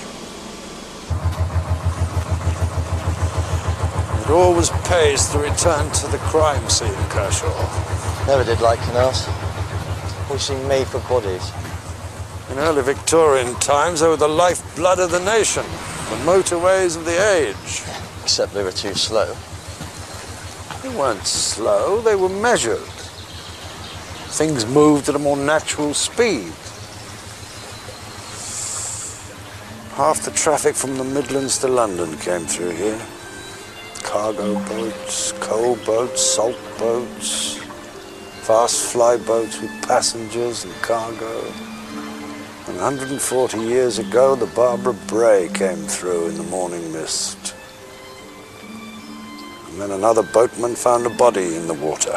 It always pays to return to the crime scene, Kershaw. Never did like canals. Always seemed made for bodies. In early Victorian times, they were the lifeblood of the nation, the motorways of the age. Except they were too slow. They weren't slow, they were measured. Things moved at a more natural speed. Half the traffic from the Midlands to London came through here. Cargo boats, coal boats, salt boats, fast fly boats with passengers and cargo. And 140 years ago, the Barbara Bray came through in the morning mist. And then another boatman found a body in the water.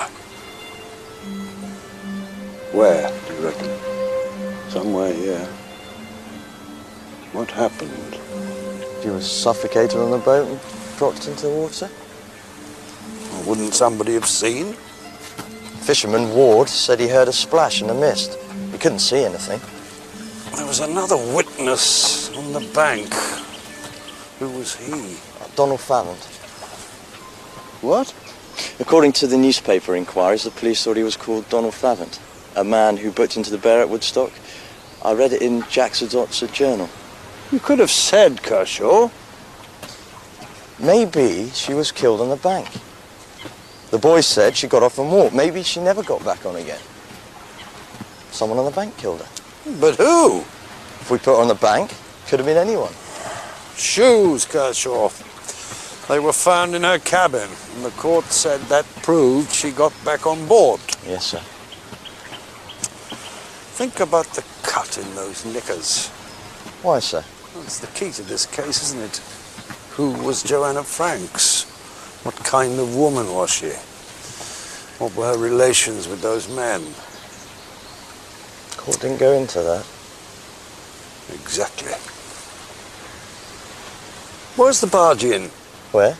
Where, do you reckon? Somewhere here. What happened? He was suffocated on the boat and dropped into the water. Well, wouldn't somebody have seen? Fisherman Ward said he heard a splash in the mist. He couldn't see anything. There was another witness on the bank. Who was he? Donald Favant. What? According to the newspaper inquiries, the police thought he was called Donald Favant, a man who booked into the Bear at Woodstock. I read it in Jackson's Oxford Journal. You could have said, Kershaw. Maybe she was killed on the bank. The boys said she got off and walked. Maybe she never got back on again. Someone on the bank killed her. But who? If we put her on the bank, could have been anyone. Shoes, Kershaw. They were found in her cabin, and the court said that proved she got back on board. Yes, sir. Think about the cut in those knickers. Why, sir? That's the key to this case, isn't it? Who was Joanna Franks? What kind of woman was she? What were her relations with those men? Court didn't go into that. Exactly. Where's the barge inn? Where?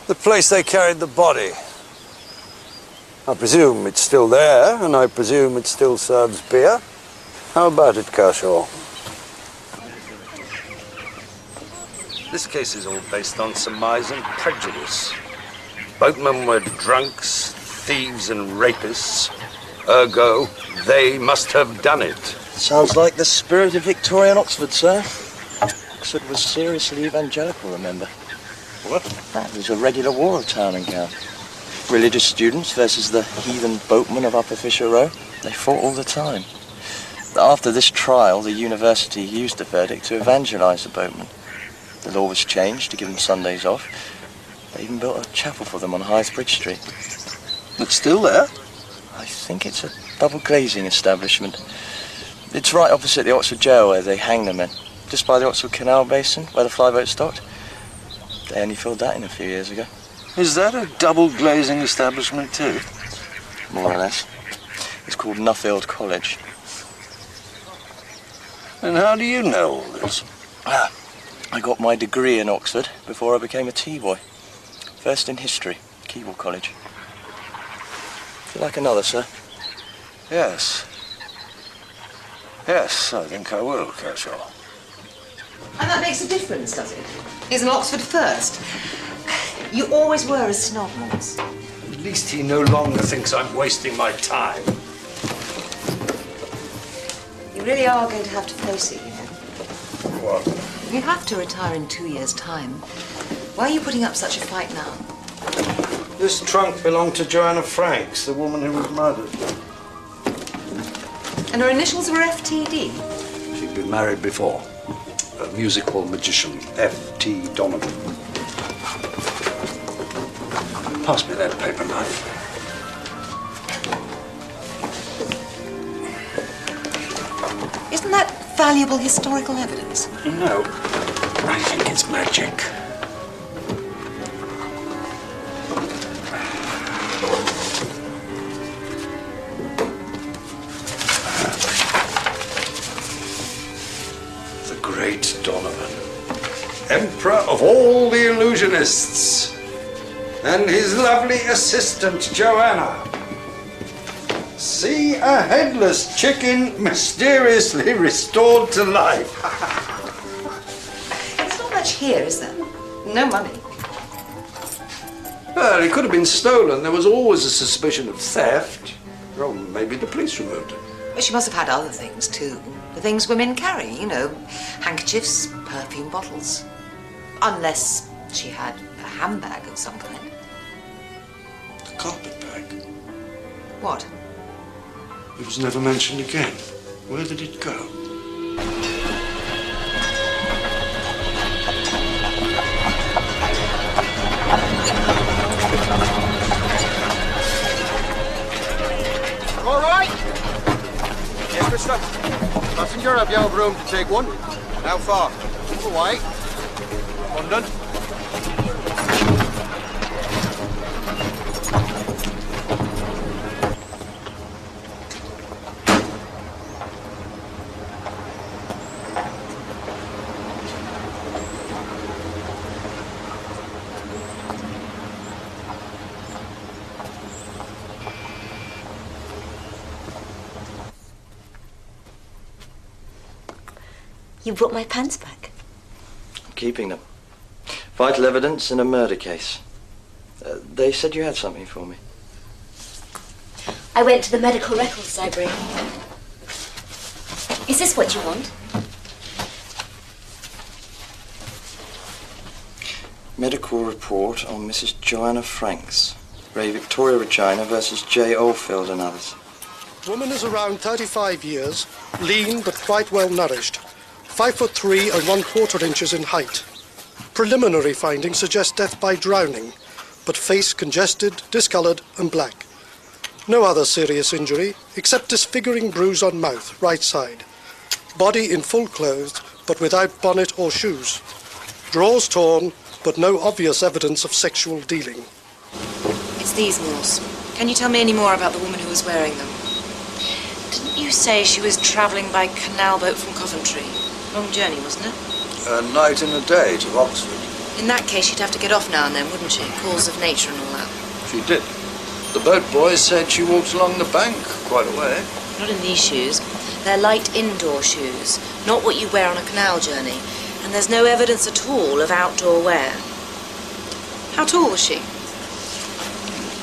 The place they carried the body. I presume it's still there, and I presume it still serves beer. How about it, Kershaw? This case is all based on surmise and prejudice. Boatmen were drunks, thieves and rapists. Ergo, they must have done it. Sounds like the spirit of Victorian Oxford, sir. Oxford was seriously evangelical, remember? What? That was a regular war of town and gown. Religious students versus the heathen boatmen of Upper Fisher Row. They fought all the time. After this trial, the university used the verdict to evangelise the boatmen. The law was changed to give them Sundays off. They even built a chapel for them on Hythe Street. It's still there? I think it's a double glazing establishment. It's right opposite the Oxford jail where they hang the men. Just by the Oxford Canal Basin, where the flyboat stopped. They only filled that in a few years ago. Is that a double glazing establishment too? More or less. It's called Nuffield College. And how do you know all this? I got my degree in Oxford before I became a tea-boy. First in history, Keble College. Would you like another, sir? Yes. Yes, I think I will, Kershaw. And that makes a difference, does it? He's an Oxford first. You always were a snob, Morse. At least he no longer thinks I'm wasting my time. You really are going to have to face it, you know. What? You have to retire in 2 years' time. Why are you putting up such a fight now? This trunk belonged to Joanna Franks, the woman who was murdered. And her initials were FTD? She'd been married before. A musical magician, F.T. Donovan. Pass me that paper knife. Isn't that valuable historical evidence? No. I think it's magic. Emperor of all the illusionists, and his lovely assistant, Joanna. See a headless chicken mysteriously restored to life. There's not much here, is there? No money. Well, it could have been stolen. There was always a suspicion of theft. Well, maybe the police removed it. But she must have had other things, too. The things women carry, you know, handkerchiefs, perfume bottles. Unless she had a handbag of some kind. The carpet bag. What? It was never mentioned again. Where did it go? All right? Yes, mister. Passenger, have you have room to take one? How far? Away. London. You brought my pants back. I'm keeping them. Vital evidence in a murder case. They said you had something for me. I went to the medical records library. Is this what you want? Medical report on Mrs. Joanna Franks. Ray Victoria Regina versus J. Oldfield and others. Woman is around 35 years, lean but quite well nourished. 5'3" and 1/4 inches in height. Preliminary findings suggest death by drowning, but face congested, discolored and black. No other serious injury, except disfiguring bruise on mouth, right side. Body in full clothes, but without bonnet or shoes. Drawers torn, but no obvious evidence of sexual dealing. It's these, Morse. Can you tell me any more about the woman who was wearing them? Didn't you say she was travelling by canal boat from Coventry? Long journey, wasn't it? A night and a day to Oxford. In that case, she'd have to get off now and then, wouldn't she? Calls of nature and all that. She did. The boat boys said she walked along the bank quite a way. Not in these shoes. They're light indoor shoes, not what you wear on a canal journey. And there's no evidence at all of outdoor wear. How tall was she?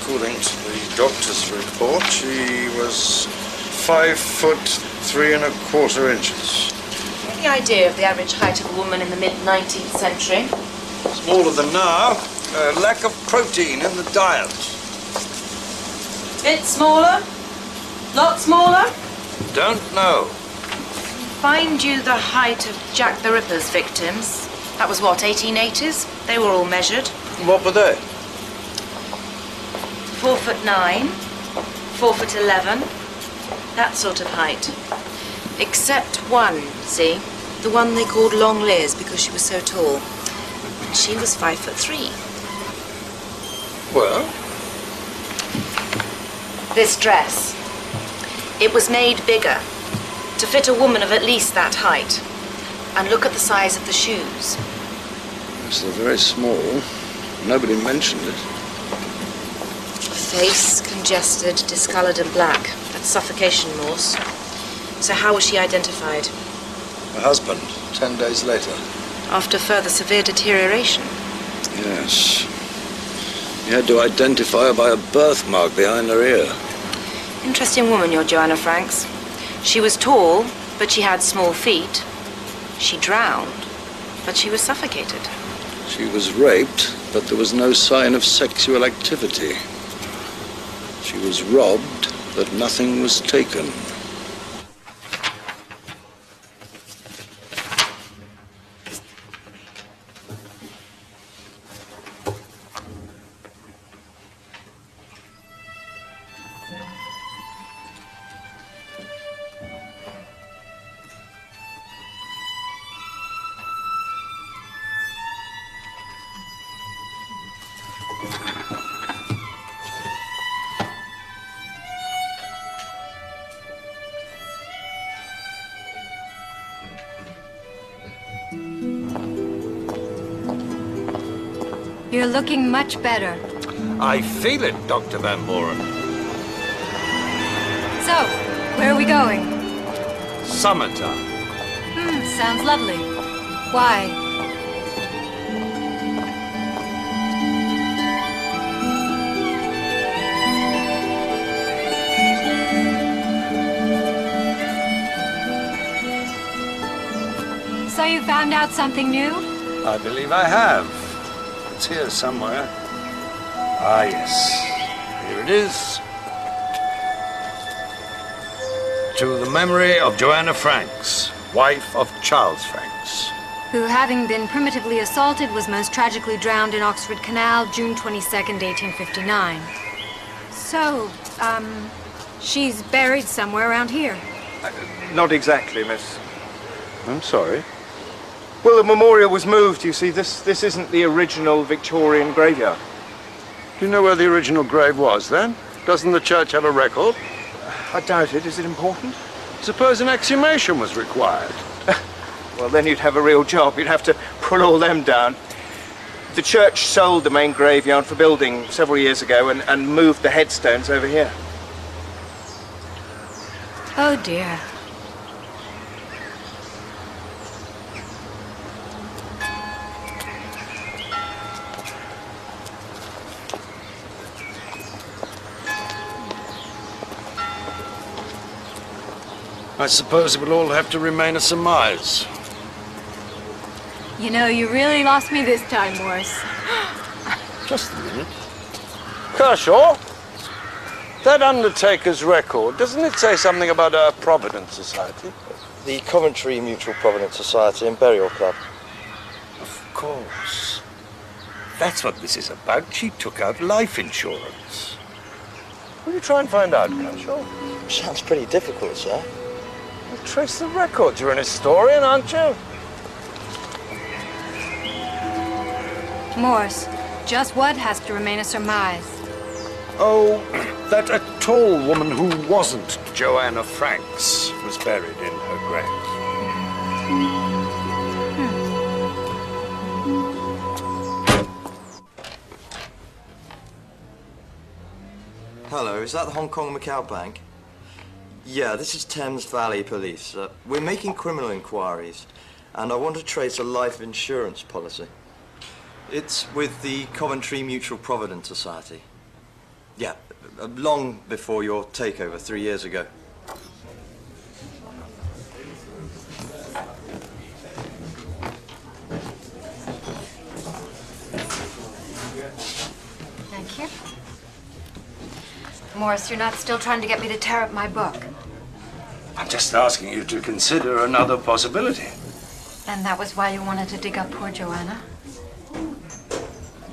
According to the doctor's report, she was 5'3" and 1/4 inches. Any idea of the average height of a woman in the mid-19th century? Smaller than now. Lack of protein in the diet. Bit smaller? Lot smaller? Don't know. Find you the height of Jack the Ripper's victims. That was what, 1880s? They were all measured. What were they? 4'9", 4'11", that sort of height. Except one, see? The one they called Long Liz because she was so tall. And she was 5'3". Well? This dress. It was made bigger to fit a woman of at least that height. And look at the size of the shoes. Yes, they're very small. Nobody mentioned it. Face congested, discoloured and black. That's suffocation, Morse. So how was she identified? Her husband, 10 days later. After further severe deterioration? Yes. You had to identify her by a birthmark behind her ear. Interesting woman, your Joanna Franks. She was tall, but she had small feet. She drowned, but she was suffocated. She was raped, but there was no sign of sexual activity. She was robbed, but nothing was taken. You're looking much better. I feel it, Dr. Van Buren. So, where are we going? Summertime. Sounds lovely. Why? So you found out something new? I believe I have. It's here somewhere. Ah, yes. Here it is. To the memory of Joanna Franks, wife of Charles Franks. Who, having been primitively assaulted, was most tragically drowned in Oxford Canal, June 22nd, 1859. So, she's buried somewhere around here. Not exactly, miss. I'm sorry. Well, the memorial was moved, you see. This isn't the original Victorian graveyard. Do you know where the original grave was, then? Doesn't the church have a record? I doubt it. Is it important? Suppose an exhumation was required. Well, then you'd have a real job. You'd have to pull all them down. The church sold the main graveyard for building several years ago and moved the headstones over here. Oh, dear. I suppose it will all have to remain a surmise. You know, you really lost me this time, Morse. Just a minute. Kershaw, that undertaker's record, doesn't it say something about a Providence Society? The Coventry Mutual Providence Society and Burial Club. Of course. That's what this is about. She took out life insurance. Will you try and find out, Kershaw? Sounds pretty difficult, sir. Well, trace the records. You're an historian, aren't you? Morse, just what has to remain a surmise? Oh, that a tall woman who wasn't Joanna Franks was buried in her grave. Hello, is that the Hong Kong Macau Bank? Yeah, this is Thames Valley Police. We're making criminal inquiries, and I want to trace a life insurance policy. It's with the Coventry Mutual Providence Society. Yeah, long before your takeover 3 years ago. Thank you. Morse, you're not still trying to get me to tear up my book. I'm just asking you to consider another possibility. And that was why you wanted to dig up poor Joanna?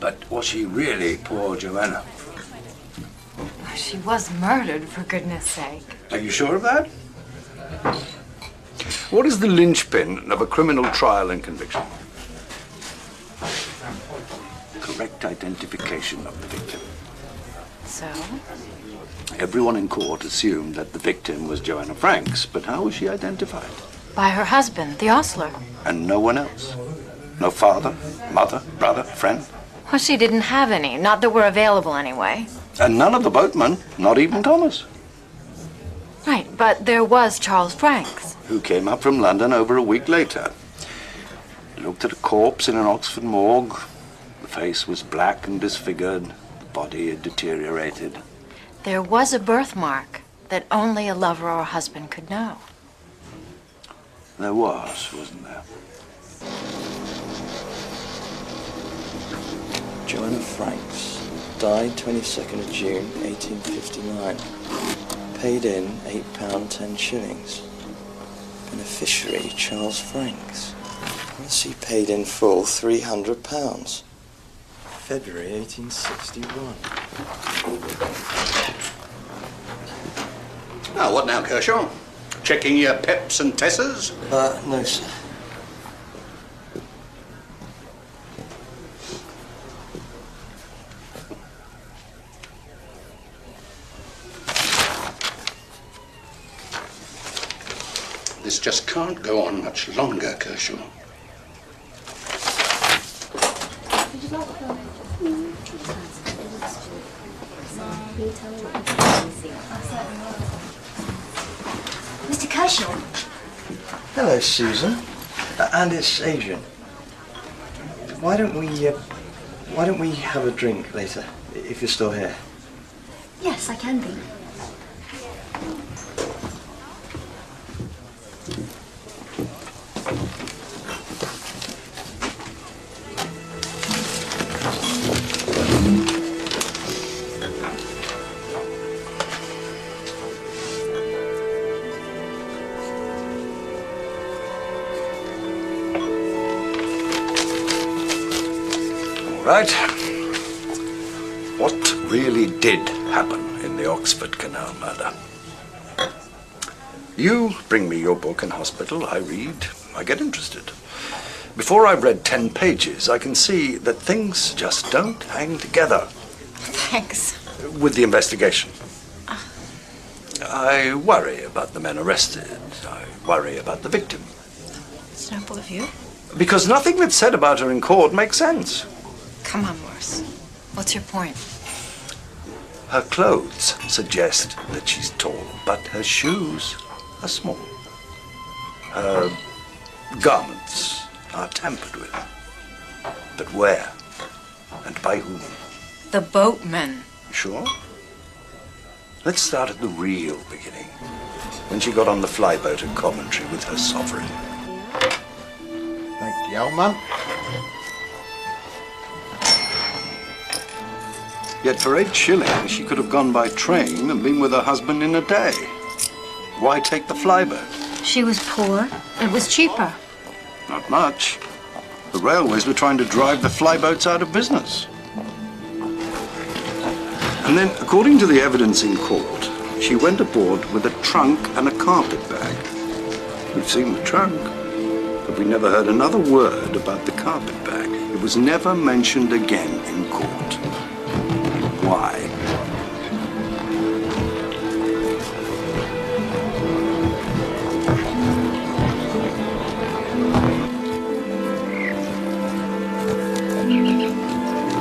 But was she really poor Joanna? She was murdered, for goodness sake. Are you sure of that? What is the linchpin of a criminal trial and conviction? Correct identification of the victim. So? Everyone in court assumed that the victim was Joanna Franks, but how was she identified? By her husband, the ostler. And no one else? No father, mother, brother, friend? Well, she didn't have any, not that were available anyway. And none of the boatmen, not even Thomas. Right, but there was Charles Franks. Who came up from London over a week later. Looked at a corpse in an Oxford morgue. The face was black and disfigured. The body had deteriorated. There was a birthmark that only a lover or a husband could know. There was, wasn't there? Joanna Franks died 22nd of June, 1859. Paid in £8.10 shillings. Beneficiary Charles Franks. Policy paid in full £300. February 1861. Now, what now, Kershaw? Checking your Peps and Tessas? No, sir. This just can't go on much longer, Kershaw. Would you like to go? Mr. Kershaw. Hello, Susan. And it's Adrian. Why don't we have a drink later, if you're still here? Yes, I can be. Right. What really did happen in the Oxford Canal murder? You bring me your book in hospital, I read, I get interested. Before I've read 10 pages, I can see that things just don't hang together. Thanks. With the investigation. I worry about the men arrested. I worry about the victim. It's no bother you. Because nothing that's said about her in court makes sense. Come on, Morse. What's your point? Her clothes suggest that she's tall, but her shoes are small. Her garments are tampered with. But where? And by whom? The boatman. Sure? Let's start at the real beginning. When she got on the flyboat at Coventry with her sovereign. Thank you, old man. Yet for 8 shillings, she could have gone by train and been with her husband in a day. Why take the flyboat? She was poor. It was cheaper. Not much. The railways were trying to drive the flyboats out of business. And then, according to the evidence in court, she went aboard with a trunk and a carpet bag. We've seen the trunk, but we never heard another word about the carpet bag. It was never mentioned again in court. Why?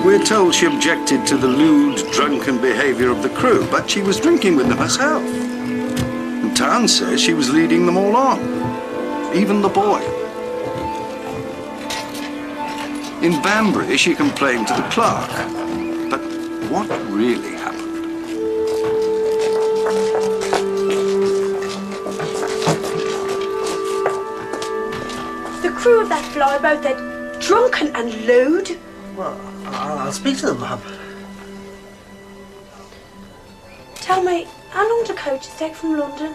We're told she objected to the lewd, drunken behavior of the crew, but she was drinking with them herself. And Town says she was leading them all on, even the boy. In Banbury, she complained to the clerk. But what really happened? The crew of that flyboat, they're drunken and lewd. Well, I'll speak to them, Mum. Tell me, how long do coaches take from London?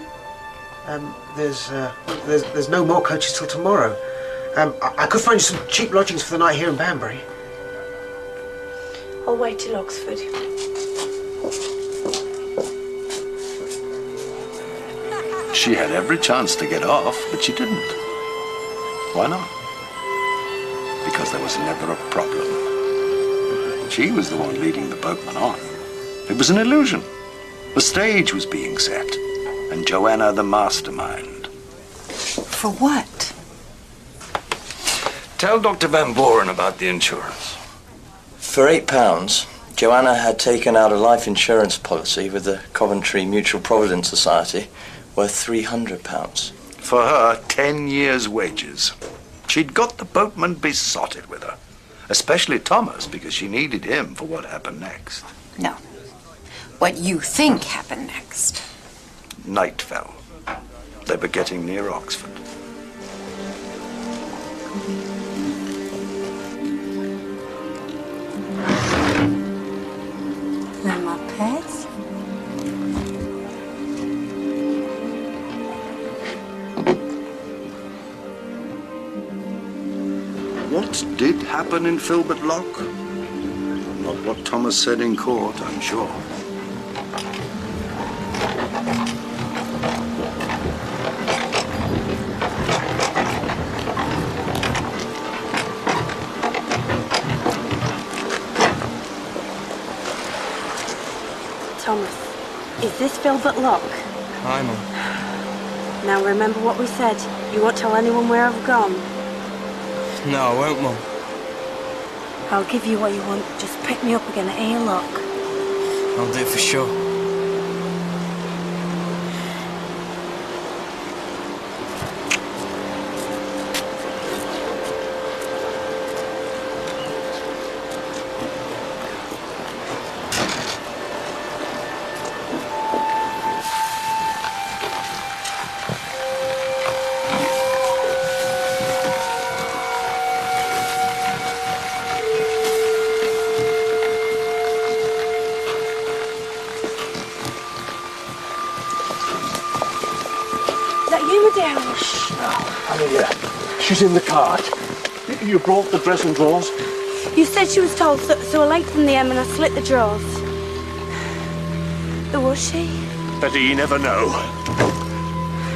There's no more coaches till tomorrow. I could find you some cheap lodgings for the night here in Banbury. I'll wait till Oxford. She had every chance to get off, but she didn't. Why not? Because there was never a problem. She was the one leading the boatman on. It was an illusion. The stage was being set, and Joanna the mastermind. For what? Tell Dr. Van Buren about the insurance. For £8, Joanna had taken out a life insurance policy with the Coventry Mutual Provident Society worth £300. For her, 10 years' wages. She'd got the boatman besotted with her. Especially Thomas, because she needed him for what happened next. No. What you think happened next. Night fell. They were getting near Oxford. They're my pets. What did happen in Filbert Lock? Not what Thomas said in court, I'm sure. Thomas, is this Filbert Lock? Hi, Mum. Now remember what we said. You won't tell anyone where I've gone. No, I won't, Mum. I'll give you what you want. Just pick me up again at 8 o'clock. I'll do it for sure. you, my darling. She's in the cart. You brought the dress and drawers? You said she was told, so I lengthened the hem and I slit the drawers. Who was she? Betty, you never know.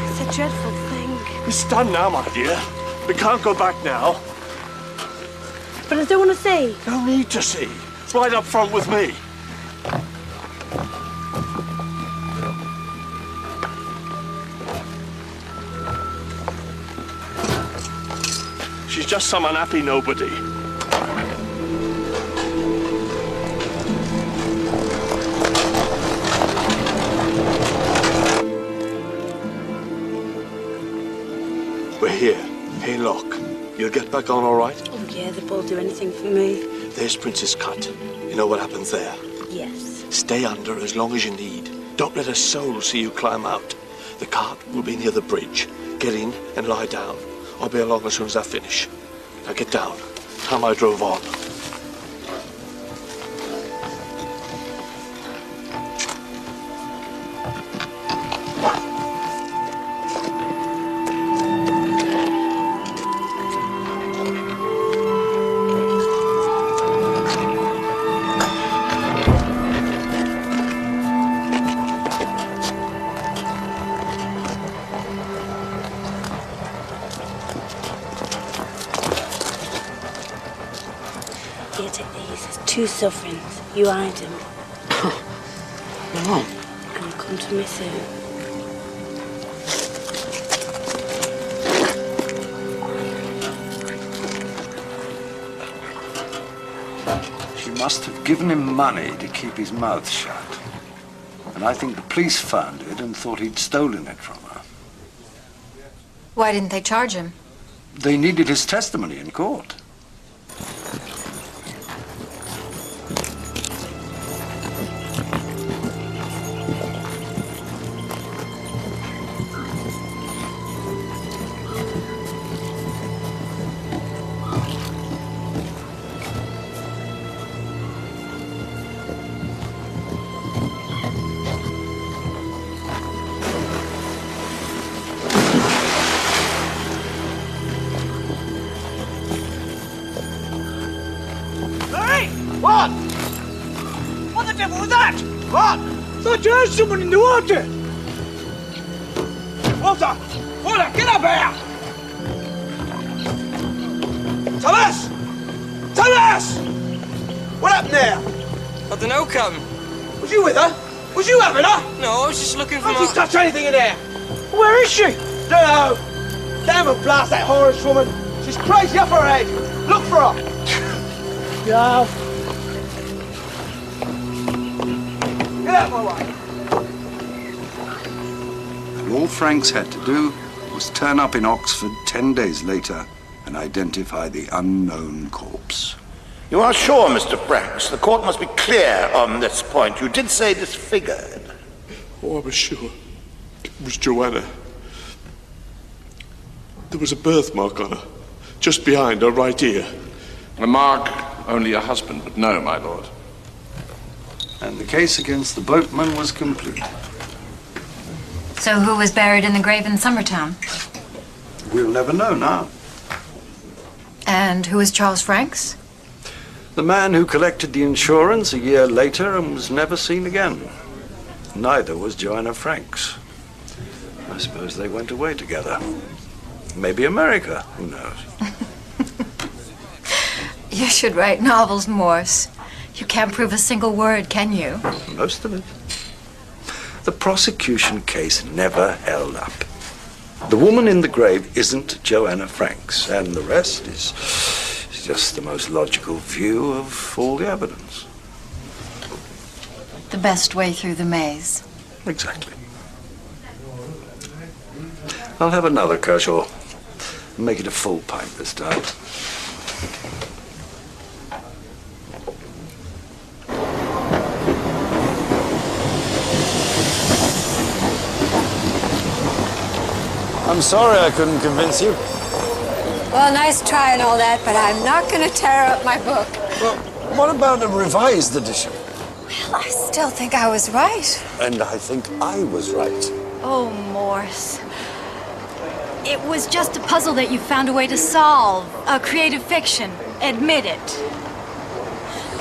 It's a dreadful thing. It's done now, my dear. We can't go back now. But I don't want to see. No need to see. Right up front with me. She's just some unhappy nobody. We're here. Haylock. You'll get back on all right? Oh, yeah, the ball do anything for me. There's Princess Cut. You know what happens there? Yes. Stay under as long as you need. Don't let a soul see you climb out. The cart will be near the bridge. Get in and lie down. I'll be along as soon as I finish. Now get down. Time I drove on. Here, take these. There's 2 sovereigns. You hide them. No. And come to me soon. She must have given him money to keep his mouth shut. And I think the police found it and thought he'd stolen it from her. Why didn't they charge him? They needed his testimony in court. What? What the devil was that? What? Thought you heard someone in the water. Walter! Walter, get up here! Thomas! Thomas! What happened there? I don't know, Captain. Was you with her? Was you having her? No, I was just looking for Don't you touch anything in there! Where is she? Don't know. Damn and blast that Horace woman. She's crazy off her head. Look for her. Go. Get out my way. And all Franks had to do was turn up in Oxford 10 days later and identify the unknown corpse. You are sure, Mr. Franks? The court must be clear on this point. You did say disfigured. Oh, I was sure. It was Joanna. There was a birthmark on her, just behind her right ear. A mark only a husband would know, my lord. And the case against the boatman was complete. So who was buried in the grave in Summertown? We'll never know now. And who was Charles Franks? The man who collected the insurance a year later and was never seen again. Neither was Joanna Franks. I suppose they went away together. Maybe America, who knows? You should write novels, Morse. You can't prove a single word, can you? Most of it. The prosecution case never held up. The woman in the grave isn't Joanna Franks, and the rest is just the most logical view of all the evidence. The best way through the maze. Exactly. I'll have another, Kershaw. Make it a full pint this time. I'm sorry I couldn't convince you. Well, nice try and all that, but I'm not going to tear up my book. Well, what about a revised edition? Well, I still think I was right. And I think I was right. Oh, Morse. It was just a puzzle that you found a way to solve. A creative fiction. Admit it.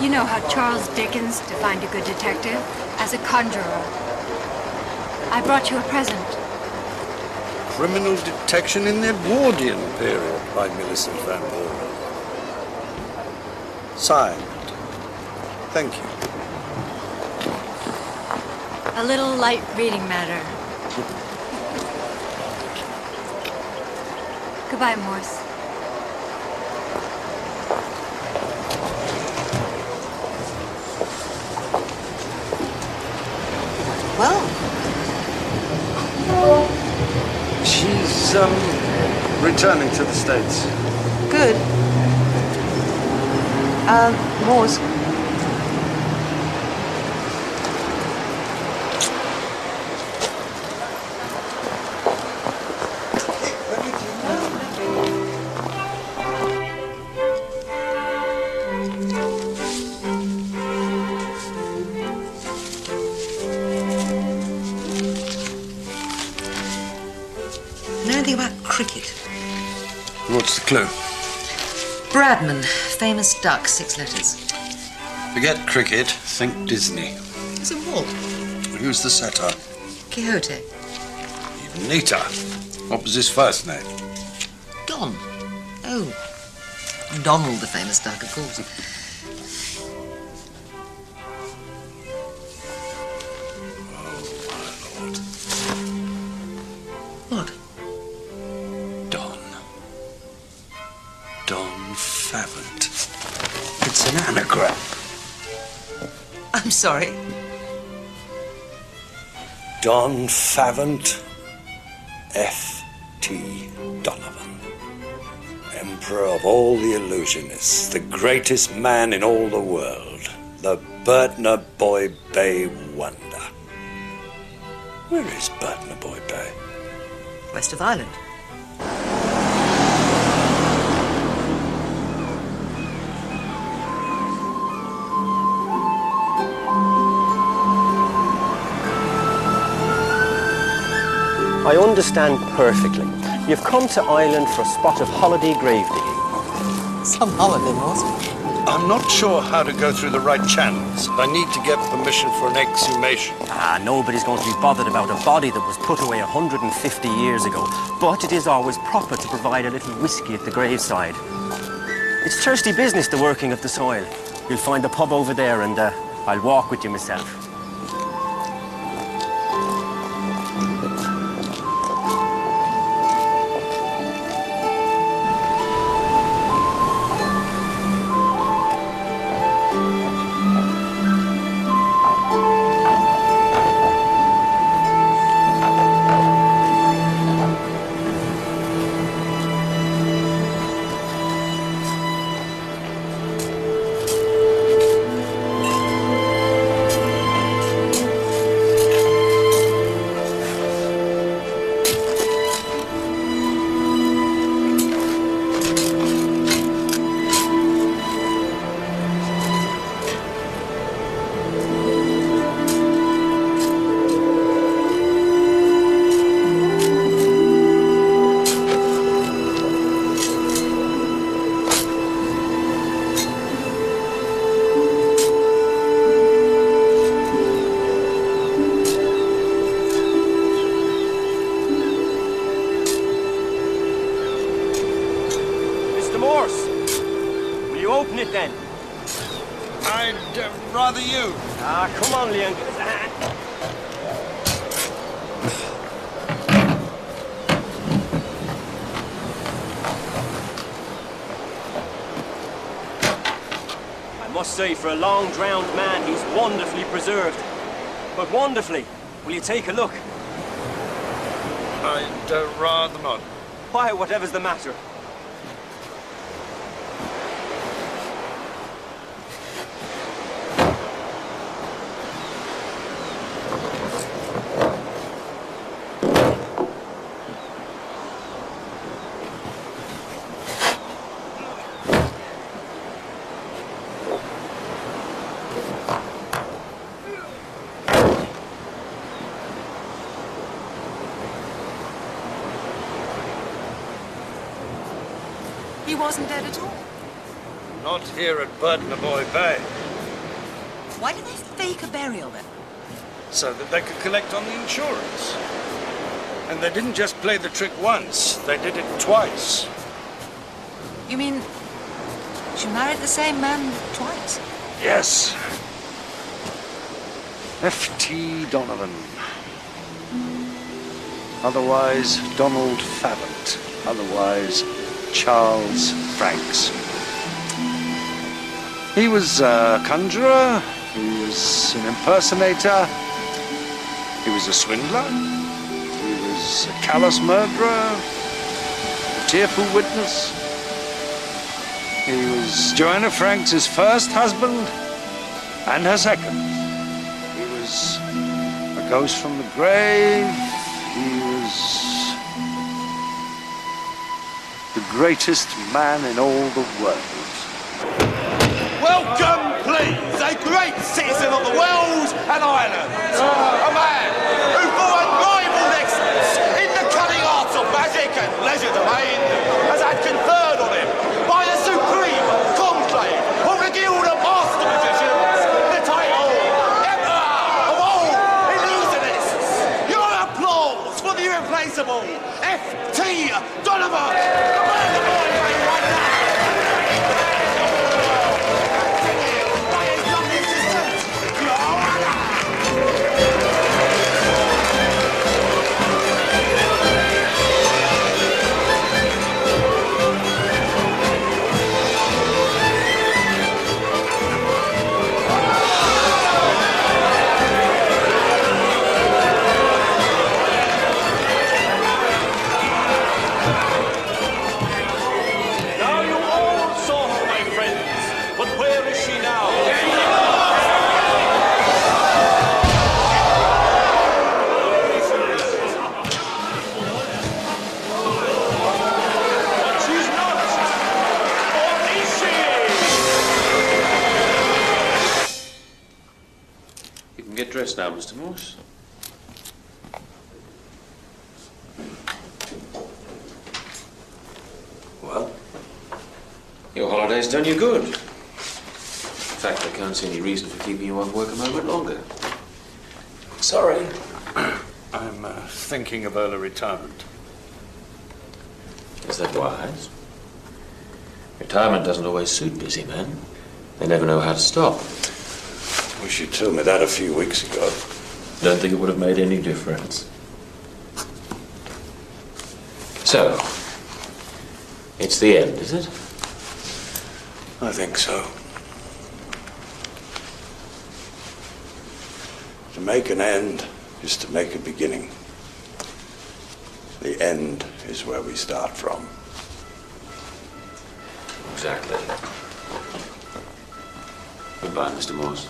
You know how Charles Dickens defined a good detective? As a conjurer. I brought you a present. Criminal detection in the Edwardian period by Millicent Van Buren. Signed. Thank you. A little light reading matter. Goodbye, Morse. Well, She's, returning to the States. good. Morse. Know anything about cricket? What's the clue? Bradman, famous duck, 6 letters. Forget cricket, think Disney. Is it Walt? Who's the setter? Quixote. Even neater. What was his first name? Don. Oh. Donald, the famous duck, of course. What? Don Favant. It's an anagram. I'm sorry. Don Favant, F.T. Donovan. Emperor of all the illusionists, the greatest man in all the world, the Burtner Boy Bay wonder. Where is Burtner Boy Bay? West of Ireland. I understand perfectly. You've come to Ireland for a spot of holiday grave digging. Some holiday, Morse. I'm not sure how to go through the right channels. I need to get permission for an exhumation. Nobody's going to be bothered about a body that was put away 150 years ago. But it is always proper to provide a little whiskey at the graveside. It's thirsty business, the working of the soil. You'll find a pub over there and I'll walk with you myself. Open it then. I'd rather you. Come on, Leon. Give us a hand. I must say, for a long-drowned man, he's wonderfully preserved. But wonderfully. Will you take a look? I'd rather not. Why, whatever's the matter? He wasn't dead at all? Not here at Burton-a-Boy Bay. Why did they fake a burial then? So that they could collect on the insurance. And they didn't just play the trick once, they did it twice. You mean she married the same man twice? Yes. F.T. Donovan. Otherwise Donald Favant. Otherwise Charles Franks. He was a conjurer, he was an impersonator, he was a swindler, he was a callous murderer, a tearful witness. He was Joanna Franks' first husband and her second. He was a ghost from the grave. He was the greatest man in all the world. Welcome, please, a great citizen of the world and Ireland. A man who, for unrivaled excellence in the cunning arts of magic and legerdemain, has had conferred on him by the supreme conclave of the Guild of Master Magicians the title Emperor of all Illusionists. Your applause for the irreplaceable F.T. Donovan, the Burton-a-Boy Bay wonder. Get dressed now, Mr. Morse. Well, your holiday's done you good. In fact, I can't see any reason for keeping you off work a moment longer. Sorry. I'm thinking of early retirement. Is that wise? Retirement doesn't always suit busy men. They never know how to stop. Wish you'd told me that a few weeks ago. Don't think it would have made any difference. So, it's the end, is it? I think so. To make an end is to make a beginning. The end is where we start from. Exactly. Goodbye, Mr. Morse.